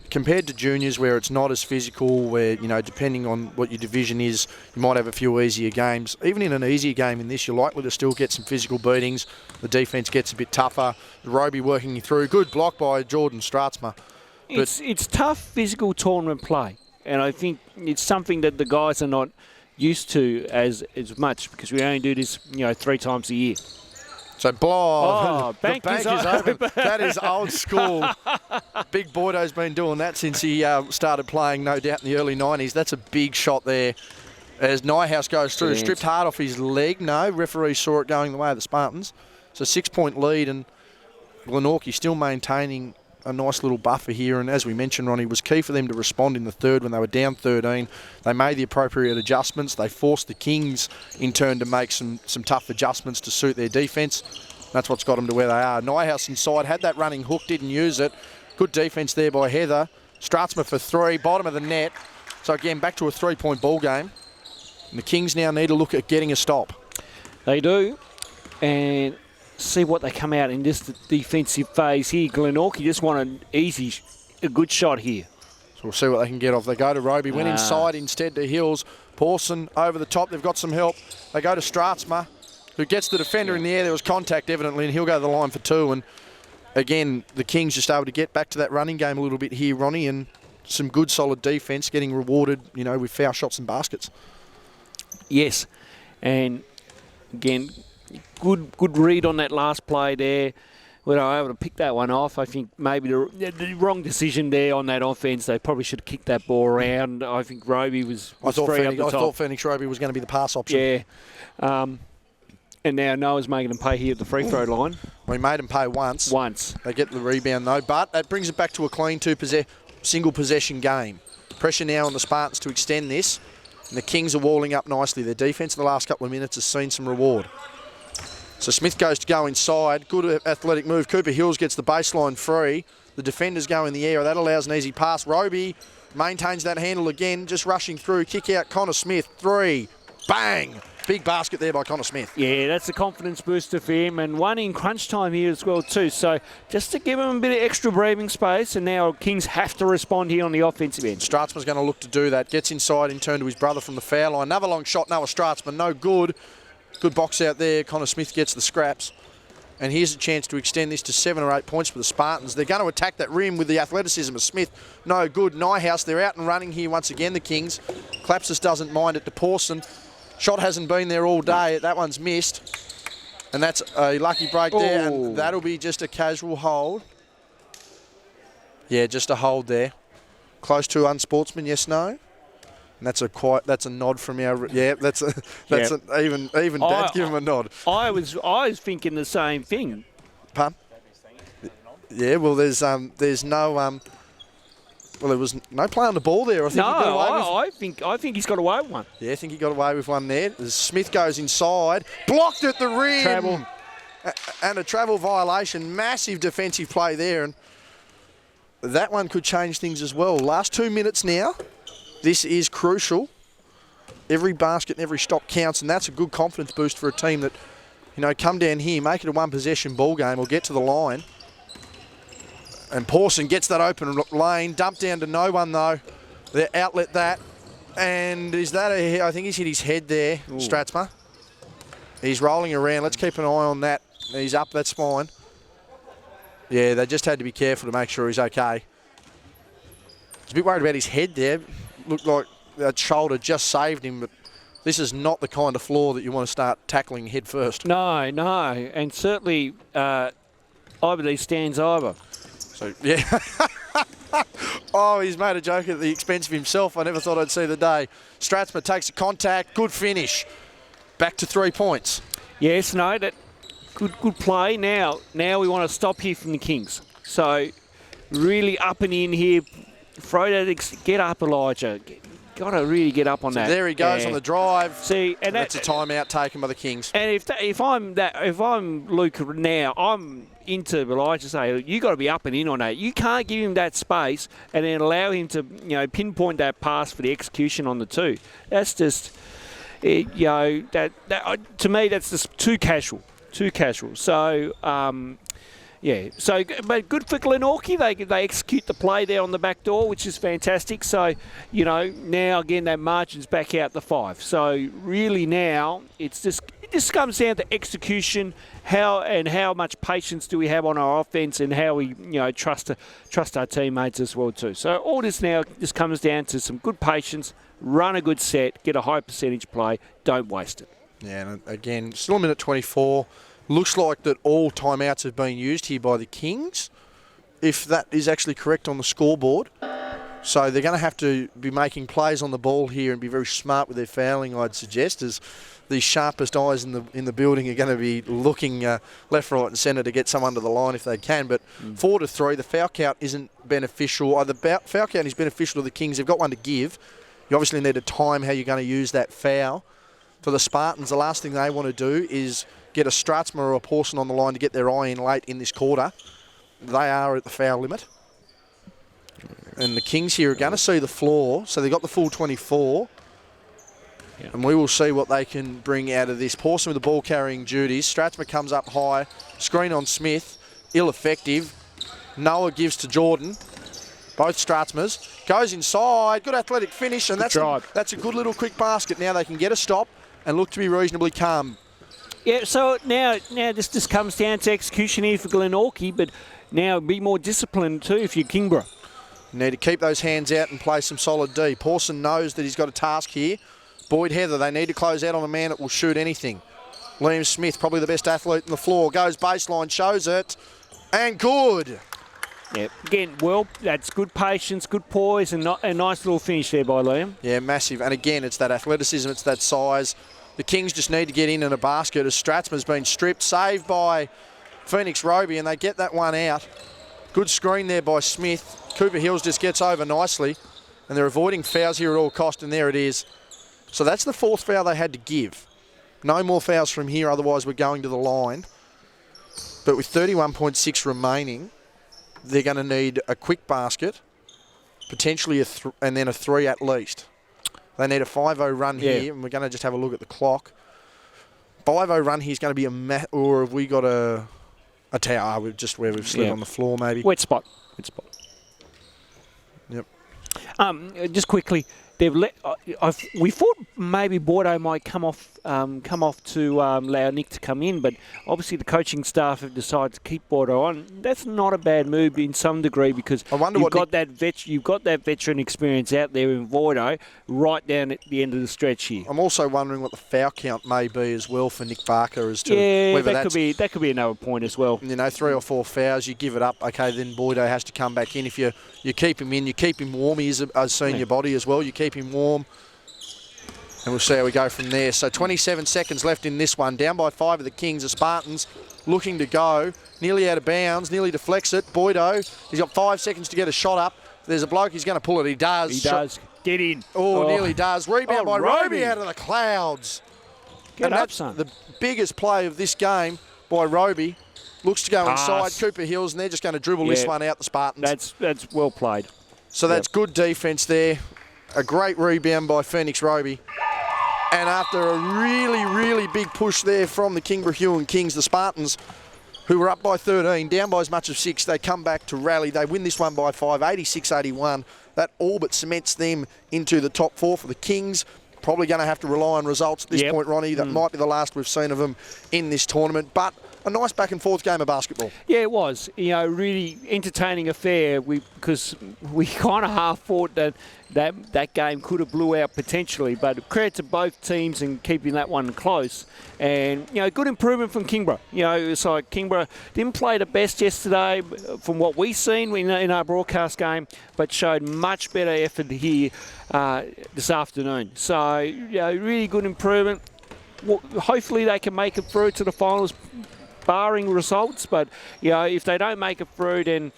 compared to juniors where it's not as physical, where, you know, depending on what your division is, you might have a few easier games. Even in an easier game in this, you're likely to still get some physical beatings. The defence gets a bit tougher. Roby working you through. Good block by Jordan Stratzma. It's tough physical tournament play. And I think it's something that the guys are not used to as much because we only do this, you know, 3 times a year. So, the bank is open. That is old school. Big Bordeaux's been doing that since he started playing, no doubt, in the early 90s. That's a big shot there. As Nyhouse goes through, stripped hard off his leg. No, referee saw it going the way of the Spartans. So 6-point lead, and Glenorchy still maintaining a nice little buffer here, and as we mentioned, Ronnie, was key for them to respond in the third when they were down 13. They made the appropriate adjustments. They forced the Kings in turn to make some tough adjustments to suit their defence. That's what's got them to where they are. Nyhouse inside, had that running hook, didn't use it. Good defence there by Heather. Stratzma for 3, bottom of the net. So again, back to a 3-point ball game. And the Kings now need to look at getting a stop. They do, and see what they come out in this defensive phase here. Glenorchy just want a good shot here. So we'll see what they can get off. They go to Roby, went inside instead to Hills. Pawson over the top, they've got some help. They go to Stratzma, who gets the defender in the air. There was contact evidently, and he'll go to the line for 2. And again, the Kings just able to get back to that running game a little bit here, Ronnie, and some good solid defence getting rewarded, you know, with foul shots and baskets. Yes, and again, good read on that last play there. We were able to pick that one off. I think maybe the wrong decision there on that offense. They probably should have kicked that ball around. I think Roby was free up the top. I thought Phoenix Roby was going to be the pass option. Yeah. And now Noah's making them pay here at the free throw line. We made them pay once. They get the rebound though, but that brings it back to a clean single possession game. Pressure now on the Spartans to extend this. And the Kings are walling up nicely. Their defence in the last couple of minutes has seen some reward. So Smith goes to go inside. Good athletic move. Cooper Hills gets the baseline free. The defenders go in the air. That allows an easy pass. Roby maintains that handle again. Just rushing through. Kick out Connor Smith. 3. Bang! Big basket there by Connor Smith. Yeah, that's a confidence booster for him. And one in crunch time here as well too. So just to give him a bit of extra breathing space. And now Kings have to respond here on the offensive end. Stratzman's going to look to do that. Gets inside in turn to his brother from the foul line. Another long shot. Noah Stratzman. No good. Good box out there. Connor Smith gets the scraps. And here's a chance to extend this to 7 or 8 points for the Spartans. They're going to attack that rim with the athleticism of Smith. No good. Nyhouse, they're out and running here once again, the Kings. Klapsis doesn't mind it to Pawson. Shot hasn't been there all day. That one's missed. And that's a lucky break there. And that'll be just a casual hold. Yeah, just a hold there. Close to unsportsman, yes, no? And that's a nod from our even Dad's give him a nod. I was thinking the same thing. Pardon? Yeah, well, there's no well, there was no play on the ball there. I think he got away with. I think he's got away with one. Yeah, I think he got away with one there. As Smith goes inside, blocked at the rim. Travel. And a travel violation. Massive defensive play there, and that one could change things as well. Last 2 minutes now. This is crucial. Every basket and every stop counts, and that's a good confidence boost for a team that, come down here, make it a one-possession ball game or get to the line. And Pawson gets that open lane, dumped down to no one though. They outlet that, and is that I think he's hit his head there, Ooh. Stratsma. He's rolling around. Let's keep an eye on that. He's up that spine. Yeah, they just had to be careful to make sure he's okay. He's a bit worried about his head there. Looked like that shoulder just saved him, but this is not the kind of floor that you want to start tackling head first. No, and certainly I believe stands over. So, yeah. Oh, he's made a joke at the expense of himself. I never thought I'd see the day. Stratsma takes a contact. Good finish. Back to 3 points. Yes, no, that good play. Now we want to stop here from the Kings. So really up and in here. Frodo, get up, Elijah. Got to really get up on that. There he goes on the drive. See, and that's a timeout taken by the Kings. And if I'm Luke now, I'm into Elijah. Say you got to be up and in on that. You can't give him that space and then allow him to pinpoint that pass for the execution on the two. That's just that to me that's just too casual. So. Yeah, so but good for Glenorchy. They execute the play there on the back door, which is fantastic. So, now again that margin's back out the 5. So really now it just comes down to execution, how much patience do we have on our offense, and how we trust our teammates as well too. So all this now just comes down to some good patience, run a good set, get a high percentage play, don't waste it. Yeah, and again, still a minute 24. Looks like that all timeouts have been used here by the Kings, if that is actually correct on the scoreboard. So they're going to have to be making plays on the ball here and be very smart with their fouling, I'd suggest, as the sharpest eyes in the building are going to be looking left, right and centre to get someone to the line if they can. But 4-3, the foul count isn't beneficial. The foul count is beneficial to the Kings. They've got one to give. You obviously need to time how you're going to use that foul. For the Spartans, the last thing they want to do is get a Stratsma or a Pawson on the line to get their eye in late in this quarter. They are at the foul limit. And the Kings here are going to see the floor, so they've got the full 24. Yeah. And we will see what they can bring out of this. Pawson with the ball carrying duties. Stratsma comes up high. Screen on Smith. Ill effective. Noah gives to Jordan. Both Stratsmas. Goes inside. Good athletic finish. And that's a good little quick basket. Now they can get a stop and look to be reasonably calm. Yeah, so now this just comes down to execution here for Glenorchy, but now be more disciplined too if you're Kingborough. You need to keep those hands out and play some solid D. Pawson knows that he's got a task here. Boyd Heather, they need to close out on a man that will shoot anything. Liam Smith, probably the best athlete on the floor, goes baseline, shows it, and good. Yeah, again, well, that's good patience, good poise, and a nice little finish there by Liam. Yeah, massive. And again, it's that athleticism, it's that size. The Kings just need to get in a basket as Stratsma's been stripped, saved by Phoenix Roby, and they get that one out. Good screen there by Smith. Cooper Hills just gets over nicely, and they're avoiding fouls here at all cost, and there it is. So that's the 4th foul they had to give. No more fouls from here, otherwise we're going to the line. But with 31.6 remaining, they're going to need a quick basket, potentially and then a 3 at least. They need a 5-0 run here, and we're going to just have a look at the clock. 5-0 run here is going to be or have we got a tower just where we've slid on the floor maybe? Wet spot. Yep. Just quickly, they've we thought maybe Bordeaux might come off to allow Nick to come in, but obviously the coaching staff have decided to keep Bordeaux on. That's not a bad move in some degree because you've got that veteran experience out there in Bordeaux right down at the end of the stretch here. I'm also wondering what the foul count may be as well for Nick Barker as to whether that could be another point as well. 3 or 4 fouls, you give it up. Okay, then Bordeaux has to come back in. If you keep him in, you keep him warm. He is a senior body as well. You keep him warm. And we'll see how we go from there. So 27 seconds left in this one. Down by 5 of the Kings. The Spartans looking to go. Nearly out of bounds. Nearly deflects it. Boydo, he's got 5 seconds to get a shot up. There's a bloke, he's going to pull it. He does. He does. Get in. Oh, nearly does. Rebound by Roby. Roby out of the clouds. Get and up, that's son. the biggest play of this game by Roby. Looks to go inside Pass. Cooper Hills, and they're just going to dribble this one out, the Spartans. That's well played. So that's good defence there. A great rebound by Phoenix Roby. And after a really, really big push there from the Kingborough Kings, the Spartans, who were up by 13, down by as much as 6, they come back to rally. They win this one by 5, 86-81. That all but cements them into the top 4 for the Kings. Probably going to have to rely on results at this point, Ronnie. That might be the last we've seen of them in this tournament. But a nice back and forth game of basketball. Yeah, it was. Really entertaining affair. Because we kind of half thought that game could have blew out potentially. But credit to both teams in keeping that one close. And good improvement from Kingborough. It's like Kingborough didn't play the best yesterday, from what we've seen in our broadcast game, but showed much better effort here this afternoon. So really good improvement. Hopefully they can make it through to the finals, barring results, but if they don't make it through, then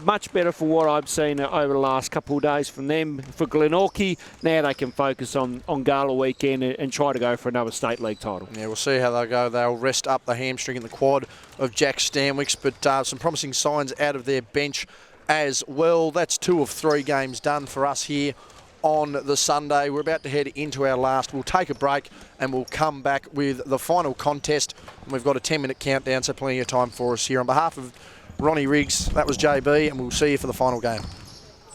much better for what I've seen over the last couple of days from them. For Glenorchy, now they can focus on Gala weekend and try to go for another state league title. Yeah, we'll see how they go. They'll rest up the hamstring and the quad of Jack Stanwicks, but some promising signs out of their bench as well. That's 2 of 3 games done for us here on the Sunday. We're about to head into our last. We'll take a break and we'll come back with the final contest. And we've got a 10-minute countdown, so plenty of time for us here. On behalf of Ronnie Riggs, that was JB, and we'll see you for the final game.